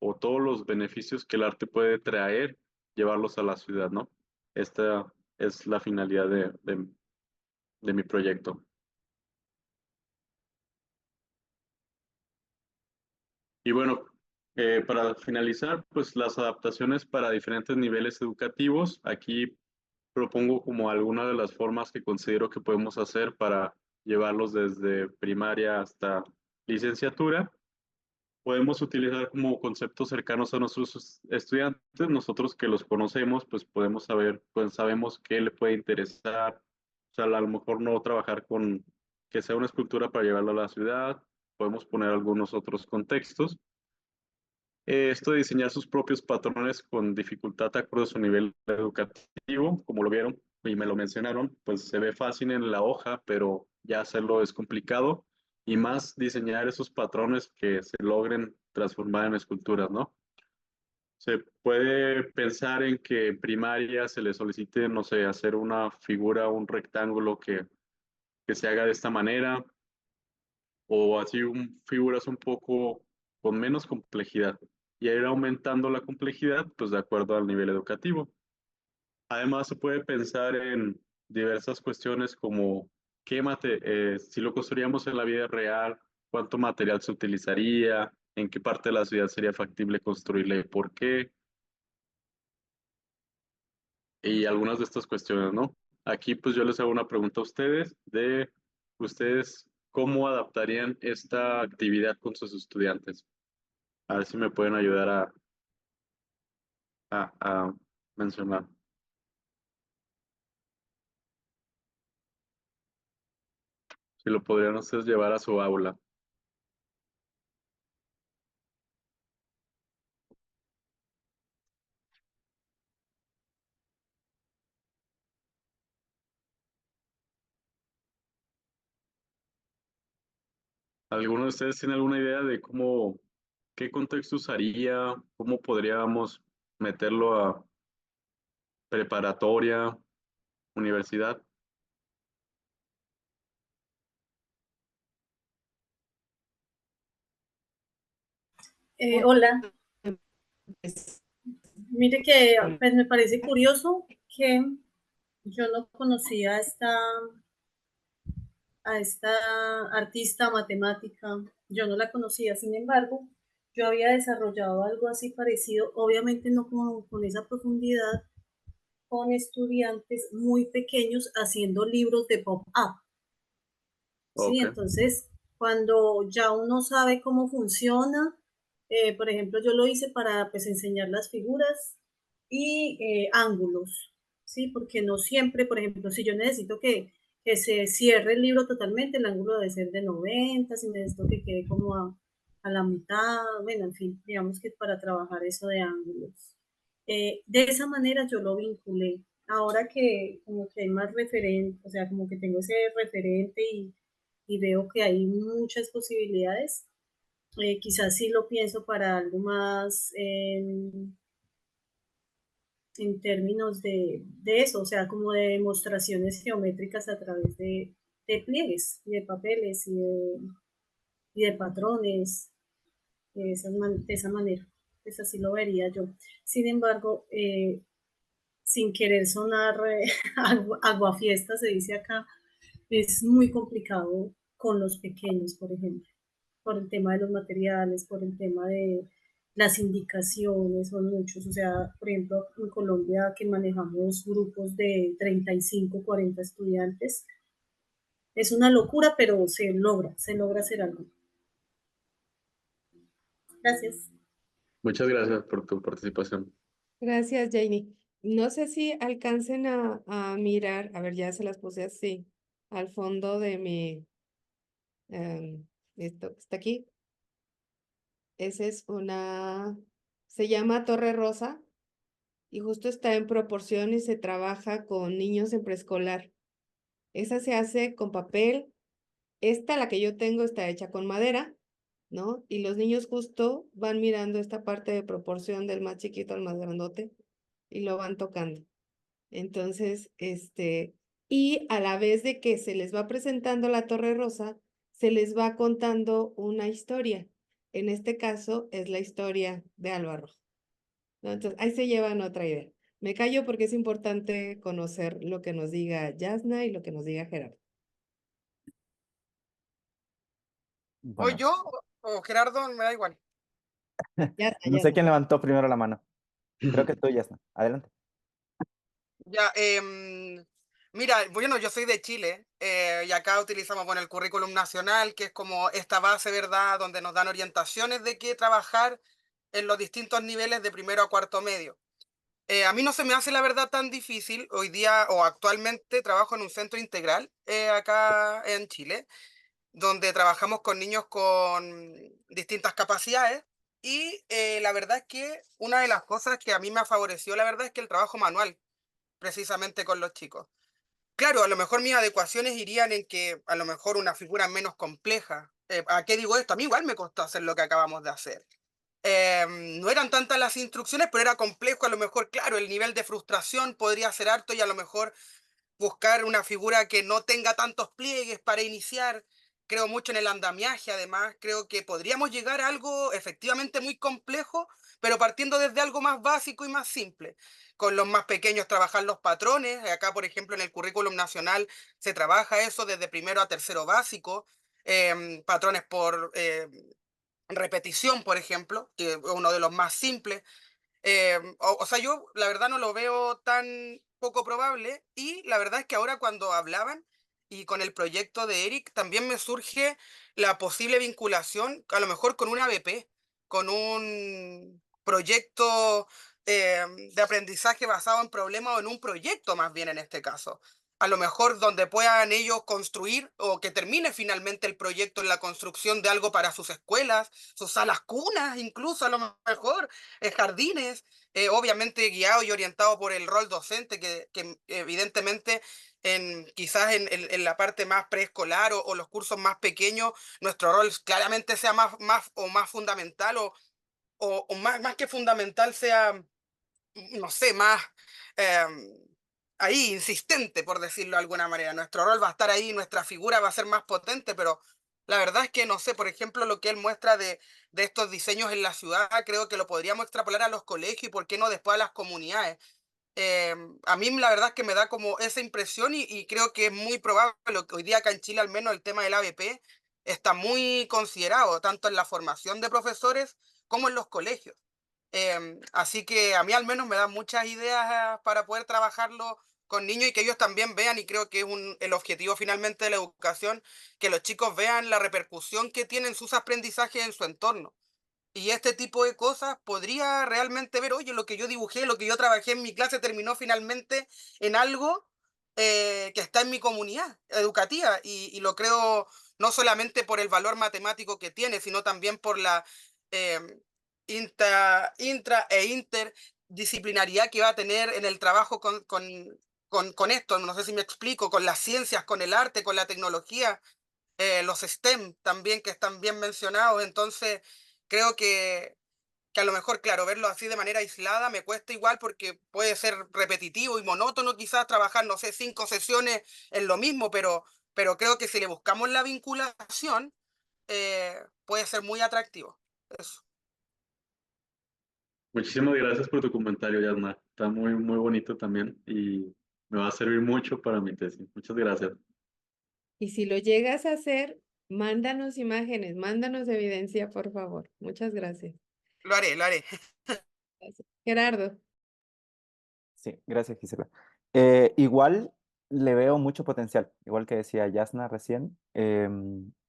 o todos los beneficios que el arte puede traer, llevarlos a la ciudad, ¿no? Esta es la finalidad de mi proyecto. Y bueno, para finalizar, pues las adaptaciones para diferentes niveles educativos. Aquí propongo como algunas de las formas que considero que podemos hacer para llevarlos desde primaria hasta licenciatura. Podemos utilizar como conceptos cercanos a nuestros estudiantes. Nosotros que los conocemos, pues podemos saber, pues sabemos qué le puede interesar. O sea, a lo mejor no trabajar con que sea una escultura para llevarlo a la ciudad. Podemos poner algunos otros contextos. Esto de diseñar sus propios patrones con dificultad acorde a su nivel educativo, como lo vieron y me lo mencionaron, pues se ve fácil en la hoja, pero ya hacerlo es complicado y más diseñar esos patrones que se logren transformar en esculturas, ¿no? Se puede pensar en que en primaria se le solicite, no sé, hacer una figura, un rectángulo que se haga de esta manera, o así figuras un poco con menos complejidad y ir aumentando la complejidad pues de acuerdo al nivel educativo. Además se puede pensar en diversas cuestiones como si lo construíamos en la vida real, cuánto material se utilizaría, en qué parte de la ciudad sería factible construirla y por qué, y algunas de estas cuestiones, ¿no? Aquí pues yo les hago una pregunta a ustedes cómo adaptarían esta actividad con sus estudiantes. A ver si me pueden ayudar a mencionar. Si lo podrían ustedes llevar a su aula. ¿Alguno de ustedes tiene alguna idea de qué contexto usaría, cómo podríamos meterlo a preparatoria, universidad? Hola, mire que pues me parece curioso que yo no conocía a esta artista matemática. Yo no la conocía, sin embargo, yo había desarrollado algo así parecido, obviamente no con esa profundidad, con estudiantes muy pequeños haciendo libros de pop-up. ¿Sí? Ok, Entonces, cuando ya uno sabe cómo funciona, por ejemplo, yo lo hice para pues, enseñar las figuras y ángulos, ¿sí? Porque no siempre, por ejemplo, si yo necesito que se cierre el libro totalmente, el ángulo debe ser de 90, si necesito que quede como a la mitad, bueno, en fin, digamos que para trabajar eso de ángulos. De esa manera yo lo vinculé. Ahora que como que hay más referente, o sea, como que tengo ese referente y veo que hay muchas posibilidades, quizás sí lo pienso para algo más en términos de eso, o sea, como de demostraciones geométricas a través de pliegues, y de papeles y de patrones, de esa manera. Pues así lo vería yo. Sin embargo, sin querer sonar aguafiesta, se dice acá, es muy complicado con los pequeños, por ejemplo, por el tema de los materiales, por el tema de las indicaciones, son muchos. O sea, por ejemplo, en Colombia que manejamos grupos de 35, 40 estudiantes, es una locura, pero se logra hacer algo. Gracias. muchas gracias por tu participación. Gracias, Jamie. No sé si alcancen a mirar, a ver, ya se las puse así, al fondo de mi, esto que está aquí. Esa es se llama Torre Rosa y justo está en proporción y se trabaja con niños en preescolar. Esa se hace con papel. Esta, la que yo tengo, está hecha con madera, ¿no? Y los niños justo van mirando esta parte de proporción del más chiquito al más grandote y lo van tocando. Entonces, y a la vez de que se les va presentando la Torre Rosa, se les va contando una historia. En este caso es la historia de Alba Roja, ¿no? Entonces, ahí se llevan otra idea. Me callo porque es importante conocer lo que nos diga Yasna y lo que nos diga Gerardo. O Bueno, yo o Gerardo, me da igual. Yasna, no sé quién Yasna. levantó primero la mano. Creo que tú ya está. Adelante. Ya, mira, bueno, yo soy de Chile y acá utilizamos, bueno, el currículum nacional, que es como esta base, ¿verdad?, donde nos dan orientaciones de qué trabajar en los distintos niveles de primero a cuarto medio. A mí no se me hace la verdad tan difícil. Hoy día o actualmente trabajo en un centro integral acá en Chile, donde trabajamos con niños con distintas capacidades. Y la verdad es que una de las cosas que a mí me ha favorecido, la verdad, es que el trabajo manual, precisamente con los chicos. Claro, a lo mejor mis adecuaciones irían en que a lo mejor una figura menos compleja. ¿A qué digo esto? A mí igual me costó hacer lo que acabamos de hacer. No eran tantas las instrucciones, pero era complejo. A lo mejor, claro, el nivel de frustración podría ser harto y a lo mejor buscar una figura que no tenga tantos pliegues para iniciar. Creo mucho en el andamiaje, además. Creo que podríamos llegar a algo efectivamente muy complejo, pero partiendo desde algo más básico y más simple. Con los más pequeños trabajar los patrones. Acá, por ejemplo, en el currículum nacional se trabaja eso desde primero a tercero básico. Patrones por repetición, por ejemplo, que es uno de los más simples. O sea, yo la verdad no lo veo tan poco probable y la verdad es que ahora cuando hablaban y con el proyecto de Eric también me surge la posible vinculación a lo mejor con una ABP, con un proyecto de aprendizaje basado en problemas o en un proyecto más bien en este caso. A lo mejor donde puedan ellos construir o que termine finalmente el proyecto en la construcción de algo para sus escuelas, sus salas cunas, incluso a lo mejor jardines, obviamente guiado y orientado por el rol docente, que evidentemente quizás en la parte más preescolar o los cursos más pequeños, nuestro rol claramente sea más fundamental o más que fundamental sea, no sé, más ahí insistente, por decirlo de alguna manera. Nuestro rol va a estar ahí, nuestra figura va a ser más potente, pero la verdad es que no sé, por ejemplo, lo que él muestra de estos diseños en la ciudad, creo que lo podríamos extrapolar a los colegios y por qué no después a las comunidades. A mí la verdad es que me da como esa impresión y creo que es muy probable que hoy día acá en Chile al menos el tema del ABP está muy considerado, tanto en la formación de profesores como en los colegios. Así que a mí al menos me dan muchas ideas para poder trabajarlo con niños y que ellos también vean, y creo que es el objetivo finalmente de la educación, que los chicos vean la repercusión que tienen sus aprendizajes en su entorno. Y este tipo de cosas podría realmente ver, oye, lo que yo dibujé, lo que yo trabajé en mi clase terminó finalmente en algo que está en mi comunidad educativa. Y lo creo no solamente por el valor matemático que tiene, sino también por la eh, intra e interdisciplinaridad que va a tener en el trabajo con esto. No sé si me explico, con las ciencias, con el arte, con la tecnología, los STEM también que están bien mencionados. Entonces, creo que a lo mejor, claro, verlo así de manera aislada me cuesta igual porque puede ser repetitivo y monótono quizás trabajar, no sé, 5 sesiones en lo mismo, pero creo que si le buscamos la vinculación, puede ser muy atractivo. Eso. Muchísimas gracias por tu comentario, Yasna. Está muy, muy bonito también y me va a servir mucho para mi tesis. Muchas gracias. Y si lo llegas a hacer, mándanos imágenes, mándanos evidencia, por favor. Muchas gracias. Lo haré, lo haré. Gracias. Gerardo. Sí, gracias, Gisela. Igual le veo mucho potencial, igual que decía Yasna recién.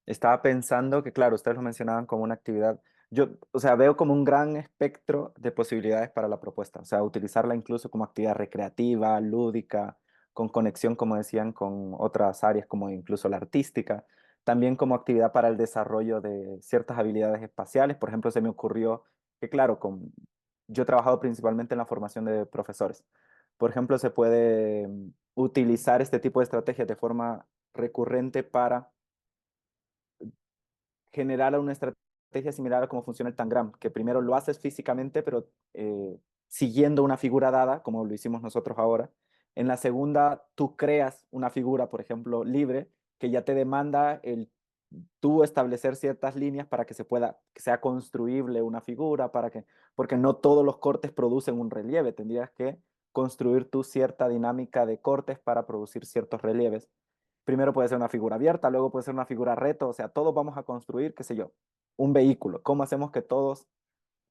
Estaba pensando que, claro, ustedes lo mencionaban como una actividad. Yo, o sea, veo como un gran espectro de posibilidades para la propuesta. O sea, utilizarla incluso como actividad recreativa, lúdica, con conexión, como decían, con otras áreas como incluso la artística. También como actividad para el desarrollo de ciertas habilidades espaciales. Por ejemplo, se me ocurrió que, claro, yo he trabajado principalmente en la formación de profesores. Por ejemplo, se puede utilizar este tipo de estrategias de forma recurrente para generar una estrategia similar a cómo funciona el Tangram, que primero lo haces físicamente, pero siguiendo una figura dada, como lo hicimos nosotros ahora. En la segunda, tú creas una figura, por ejemplo, libre, que ya te demanda el tú establecer ciertas líneas para que que sea construible una figura, porque no todos los cortes producen un relieve, tendrías que construir tú cierta dinámica de cortes para producir ciertos relieves. Primero puede ser una figura abierta, luego puede ser una figura reto, o sea, todos vamos a construir, qué sé yo, un vehículo. ¿Cómo hacemos que todos,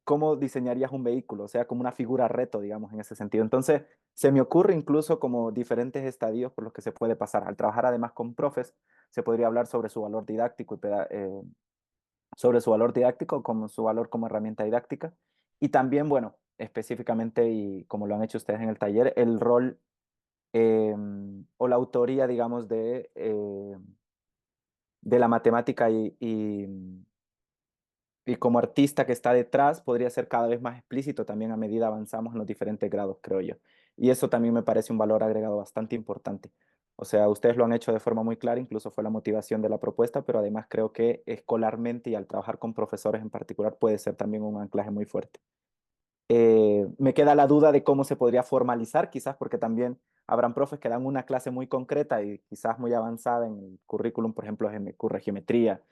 cómo diseñarías un vehículo? O sea, como una figura reto, digamos, en ese sentido. Entonces, se me ocurre incluso como diferentes estadios por los que se puede pasar. Al trabajar además con profes, se podría hablar sobre su valor didáctico sobre su valor didáctico como su valor como herramienta didáctica. Y también, bueno, específicamente, y como lo han hecho ustedes en el taller, el rol o la autoría, digamos, de la matemática y como artista que está detrás podría ser cada vez más explícito también a medida avanzamos en los diferentes grados, creo yo. Y eso también me parece un valor agregado bastante importante. O sea, ustedes lo han hecho de forma muy clara, incluso fue la motivación de la propuesta, pero además creo que escolarmente y al trabajar con profesores en particular puede ser también un anclaje muy fuerte. Me queda la duda de cómo se podría formalizar, quizás porque también habrán profes que dan una clase muy concreta y quizás muy avanzada en el currículum, por ejemplo, me ocurre geometría.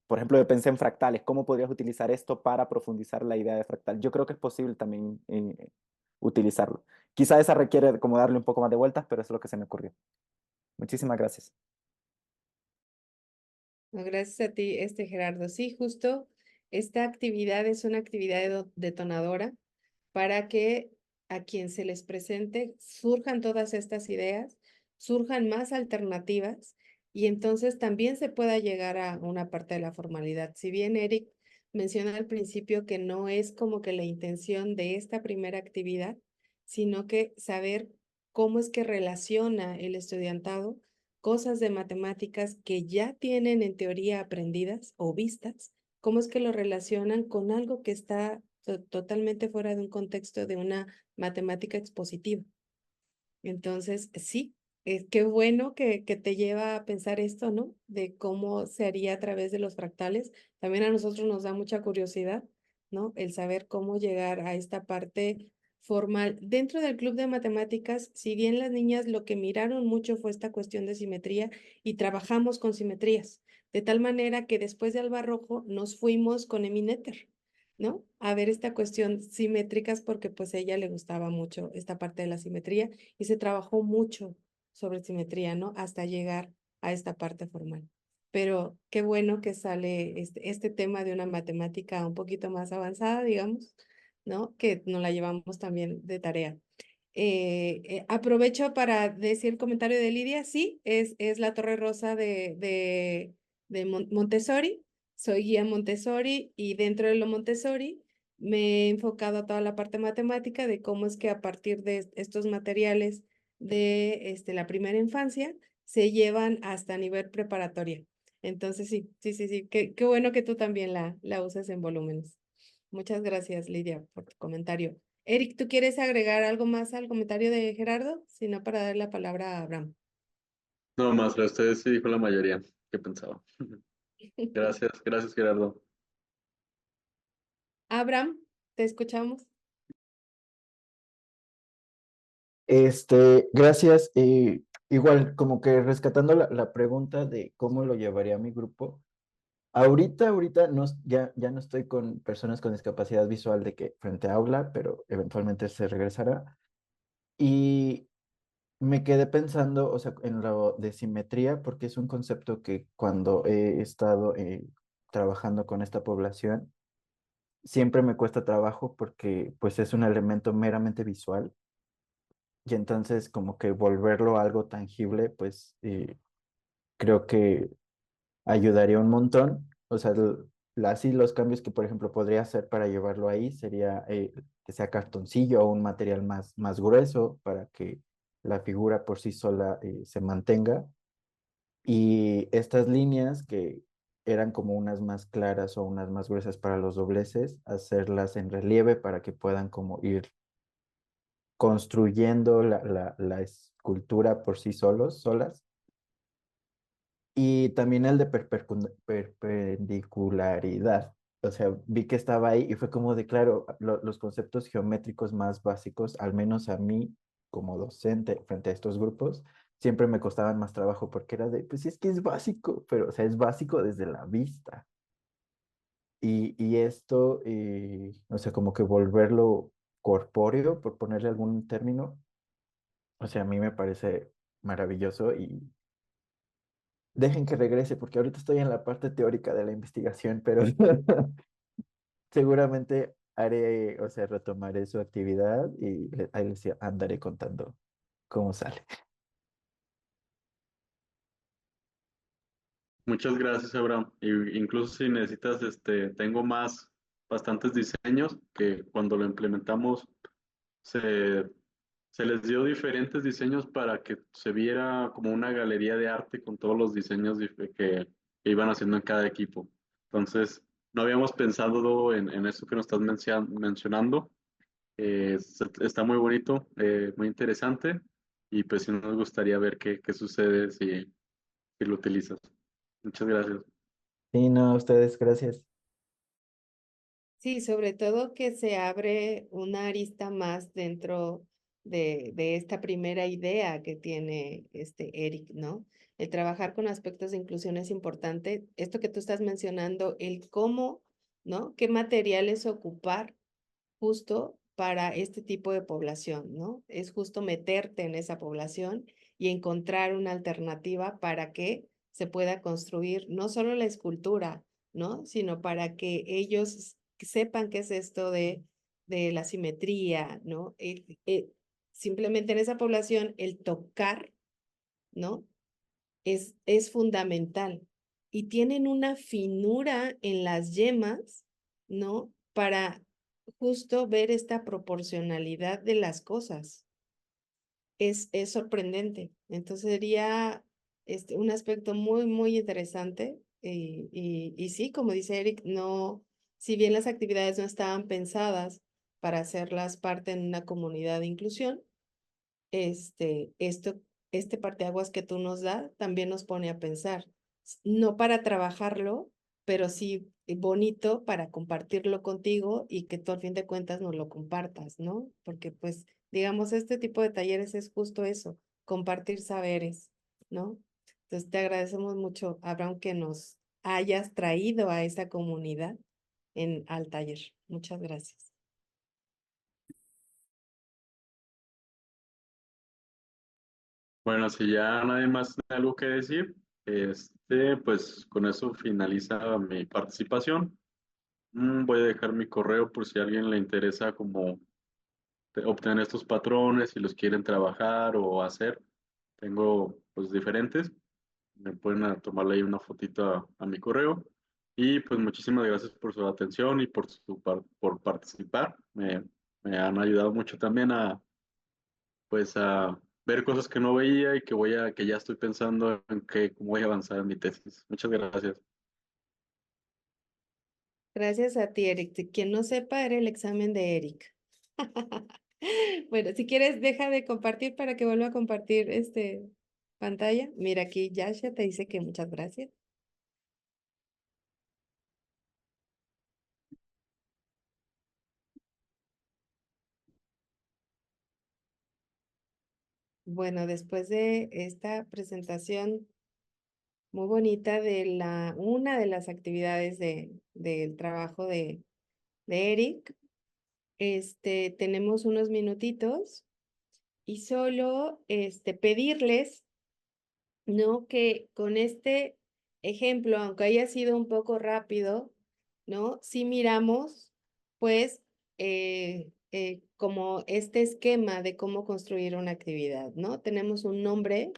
Por ejemplo, yo pensé en fractales, ¿cómo podrías utilizar esto para profundizar la idea de fractal? Yo creo que es posible también utilizarlo. Quizás esa requiere como darle un poco más de vueltas, pero eso es lo que se me ocurrió. Muchísimas gracias. No, gracias a ti, Gerardo. Sí, justo esta actividad es una actividad detonadora para que a quien se les presente surjan todas estas ideas, surjan más alternativas y entonces también se pueda llegar a una parte de la formalidad. Si bien Eric menciona al principio que no es como que la intención de esta primera actividad, sino que saber cómo es que relaciona el estudiantado cosas de matemáticas que ya tienen en teoría aprendidas o vistas, cómo es que lo relacionan con algo que está totalmente fuera de un contexto de una matemática expositiva. Entonces, sí, qué bueno que te lleva a pensar esto, ¿no? De cómo se haría a través de los fractales. También a nosotros nos da mucha curiosidad, ¿no? El saber cómo llegar a esta parte formal. Dentro del club de matemáticas, si bien las niñas lo que miraron mucho fue esta cuestión de simetría y trabajamos con simetrías, de tal manera que después de Alba Rojo nos fuimos con Emineter. ¿no? A ver esta cuestión simétricas porque pues a ella le gustaba mucho esta parte de la simetría y se trabajó mucho sobre simetría, ¿no? Hasta llegar a esta parte formal. Pero qué bueno que sale este tema de una matemática un poquito más avanzada, digamos, ¿no? Que nos la llevamos también de tarea. Aprovecho para decir el comentario de Lidia, sí, es la Torre Rosa de Montessori. Soy guía Montessori y dentro de lo Montessori me he enfocado a toda la parte matemática de cómo es que a partir de estos materiales de la primera infancia se llevan hasta nivel preparatoria. Entonces sí, qué bueno que tú también la uses en volúmenes. Muchas gracias, Lidia, por tu comentario. Eric, ¿tú quieres agregar algo más al comentario de Gerardo? Si no, para dar la palabra a Abraham. No, más, ustedes sí dijo la mayoría que pensaba. Gracias, gracias Gerardo. Abraham, te escuchamos. Gracias. Igual, como que rescatando la pregunta de cómo lo llevaría a mi grupo. Ahorita no, ya no estoy con personas con discapacidad visual de que frente a aula, pero eventualmente se regresará. Y me quedé pensando, o sea, en lo de simetría, porque es un concepto que cuando he estado trabajando con esta población, siempre me cuesta trabajo porque pues es un elemento meramente visual y entonces como que volverlo a algo tangible, pues creo que ayudaría un montón. O sea, así los cambios que por ejemplo podría hacer para llevarlo ahí sería que sea cartoncillo o un material más grueso para que la figura por sí sola se mantenga. Y estas líneas que eran como unas más claras o unas más gruesas para los dobleces, hacerlas en relieve para que puedan como ir construyendo la escultura por sí solas. Y también el de perpendicularidad. O sea, vi que estaba ahí y fue como de, claro, los conceptos geométricos más básicos, al menos a mí como docente frente a estos grupos, siempre me costaban más trabajo porque era de, pues sí, es que es básico, pero o sea, es básico desde la vista. Y esto, o sea, como que volverlo corpóreo, por ponerle algún término, o sea, a mí me parece maravilloso y dejen que regrese porque ahorita estoy en la parte teórica de la investigación, pero seguramente haré, o sea, retomaré su actividad y ahí les andaré contando cómo sale. Muchas gracias, Abraham. Incluso si necesitas, tengo bastantes diseños que cuando lo implementamos se, se les dio diferentes diseños para que se viera como una galería de arte con todos los diseños que iban haciendo en cada equipo. Entonces, no habíamos pensado en eso que nos estás mencionando. Está muy bonito, muy interesante y pues sí nos gustaría ver qué sucede si lo utilizas. Muchas gracias. Sí, no, a ustedes, gracias. Sí, sobre todo que se abre una arista más dentro de esta primera idea que tiene Eric, ¿no? El trabajar con aspectos de inclusión es importante. Esto que tú estás mencionando, el cómo, ¿no? ¿Qué materiales ocupar justo para este tipo de población, ¿no? Es justo meterte en esa población y encontrar una alternativa para que se pueda construir no solo la escultura, ¿no? Sino para que ellos sepan qué es esto de la simetría, ¿no? Simplemente en esa población el tocar, ¿no? Es fundamental. Y tienen una finura en las yemas, ¿no? Para justo ver esta proporcionalidad de las cosas. Es sorprendente. Entonces sería un aspecto muy interesante. Y sí, como dice Eric, no, si bien las actividades no estaban pensadas para hacerlas parte en una comunidad de inclusión, este, esto, este parteaguas que tú nos das también nos pone a pensar, no para trabajarlo, pero sí bonito para compartirlo contigo y que tú al fin de cuentas nos lo compartas, ¿no? Porque pues, digamos, este tipo de talleres es justo eso, compartir saberes, ¿no? Entonces te agradecemos mucho, Abraham, que nos hayas traído a esa comunidad al taller. Muchas gracias. Bueno, si ya nadie más tiene algo que decir, pues con eso finaliza mi participación. Voy a dejar mi correo por si a alguien le interesa como obtener estos patrones, si los quieren trabajar o hacer. Tengo pues diferentes. Me pueden tomarle ahí una fotito a mi correo. Y pues muchísimas gracias por su atención y por participar. Me han ayudado mucho también pues a ver cosas que no veía y que ya estoy pensando en cómo voy a avanzar en mi tesis. Muchas gracias. Gracias a ti, Eric. Quien no sepa, era el examen de Eric. Bueno, si quieres, deja de compartir para que vuelva a compartir pantalla. Mira, aquí Yasha te dice que muchas gracias. Bueno, después de esta presentación muy bonita de una de las actividades del trabajo de Eric, tenemos unos minutitos y solo pedirles, ¿no? Que con este ejemplo, aunque haya sido un poco rápido, ¿no? Si miramos, pues, como este esquema de cómo construir una actividad, ¿no? Tenemos un nombre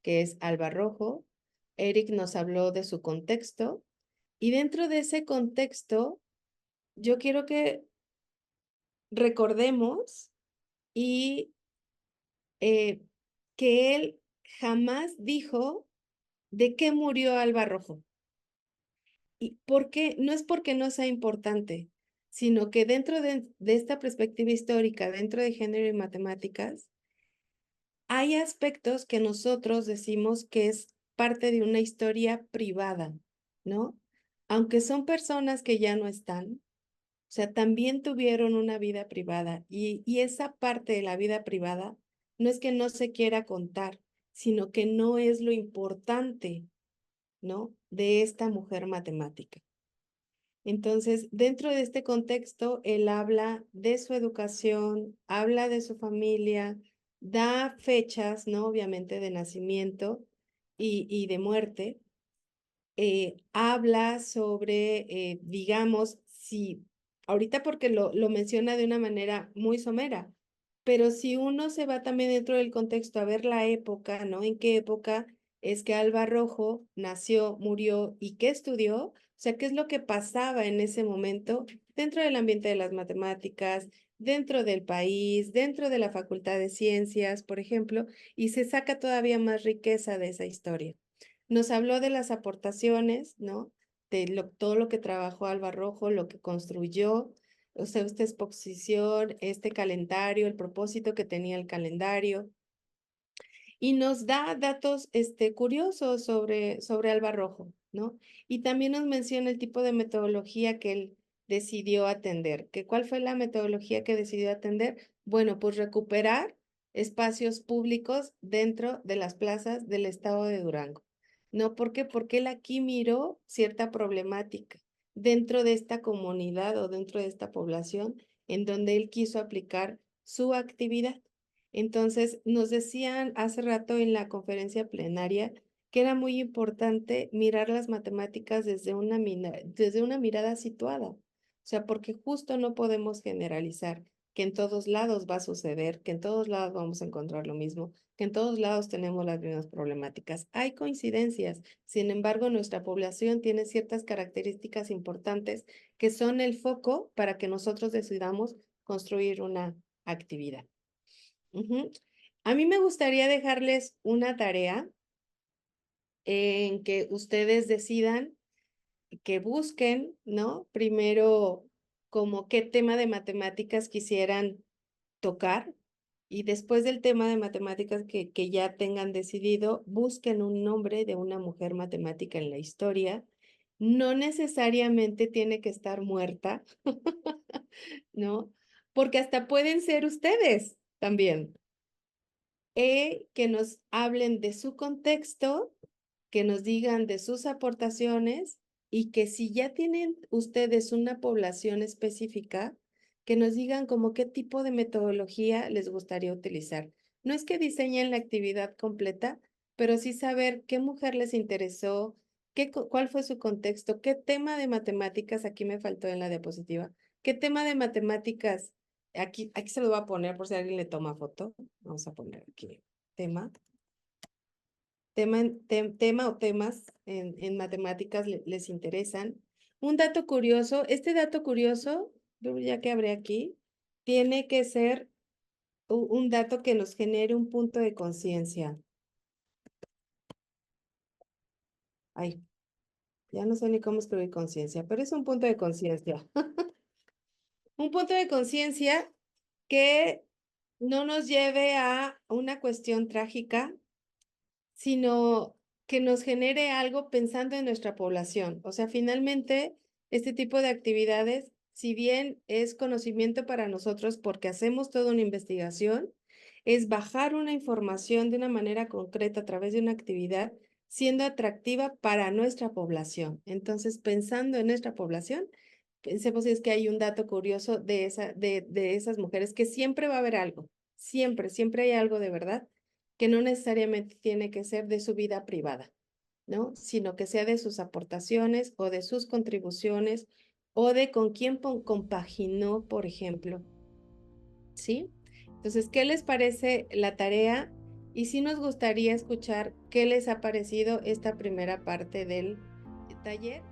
que es Alba Rojo. Eric nos habló de su contexto y dentro de ese contexto, yo quiero que recordemos y que él jamás dijo de qué murió Alba Rojo. ¿Y por qué? No es porque no sea importante, sino que dentro de esta perspectiva histórica, dentro de género y matemáticas, hay aspectos que nosotros decimos que es parte de una historia privada, ¿no? Aunque son personas que ya no están, o sea, también tuvieron una vida privada y esa parte de la vida privada no es que no se quiera contar, sino que no es lo importante, ¿no? De esta mujer matemática. Entonces, dentro de este contexto, él habla de su educación, habla de su familia, da fechas, ¿no? Obviamente de nacimiento y de muerte. Habla sobre, digamos, si, ahorita porque lo menciona de una manera muy somera, pero si uno se va también dentro del contexto a ver la época, ¿no? ¿En qué época es que Alba Rojo nació, murió y qué estudió? O sea, ¿qué es lo que pasaba en ese momento dentro del ambiente de las matemáticas, dentro del país, dentro de la Facultad de Ciencias, por ejemplo? Y se saca todavía más riqueza de esa historia. Nos habló de las aportaciones, ¿no? De todo lo que trabajó Alba Rojo, lo que construyó, o sea, esta exposición, este calendario, el propósito que tenía el calendario. Y nos da datos curiosos sobre Alba Rojo, ¿no? Y también nos menciona el tipo de metodología que él decidió atender. ¿Cuál fue la metodología que decidió atender? Bueno, pues recuperar espacios públicos dentro de las plazas del estado de Durango. ¿No? ¿Por qué? Porque él aquí miró cierta problemática dentro de esta comunidad o dentro de esta población en donde él quiso aplicar su actividad. Entonces, nos decían hace rato en la conferencia plenaria que era muy importante mirar las matemáticas desde una mirada situada. O sea, porque justo no podemos generalizar que en todos lados va a suceder, que en todos lados vamos a encontrar lo mismo, que en todos lados tenemos las mismas problemáticas. Hay coincidencias, sin embargo, nuestra población tiene ciertas características importantes que son el foco para que nosotros decidamos construir una actividad. A mí me gustaría dejarles una tarea en que ustedes decidan, que busquen, ¿no? Primero, como qué tema de matemáticas quisieran tocar y después del tema de matemáticas que ya tengan decidido, busquen un nombre de una mujer matemática en la historia. No necesariamente tiene que estar muerta, ¿no? Porque hasta pueden ser ustedes también. Que nos hablen de su contexto, que nos digan de sus aportaciones y que si ya tienen ustedes una población específica, que nos digan como qué tipo de metodología les gustaría utilizar. No es que diseñen la actividad completa, pero sí saber qué mujer les interesó, cuál fue su contexto, qué tema de matemáticas, aquí me faltó en la diapositiva, qué tema de matemáticas, aquí se lo voy a poner por si alguien le toma foto, vamos a poner aquí, tema o temas en matemáticas les interesan. Un dato curioso, este dato curioso, ya que habré aquí, tiene que ser un dato que nos genere un punto de conciencia. Ay, ya no sé ni cómo escribir conciencia, pero es un punto de conciencia. Un punto de conciencia que no nos lleve a una cuestión trágica, sino que nos genere algo pensando en nuestra población. O sea, finalmente, este tipo de actividades, si bien es conocimiento para nosotros porque hacemos toda una investigación, es bajar una información de una manera concreta a través de una actividad, siendo atractiva para nuestra población. Entonces, pensando en nuestra población, pensemos si es que hay un dato curioso de esas mujeres, que siempre va a haber algo, siempre hay algo de verdad, que no necesariamente tiene que ser de su vida privada, ¿no? Sino que sea de sus aportaciones o de sus contribuciones o de con quién compaginó, por ejemplo. ¿Sí? Entonces, ¿qué les parece la tarea? Y sí nos gustaría escuchar qué les ha parecido esta primera parte del taller.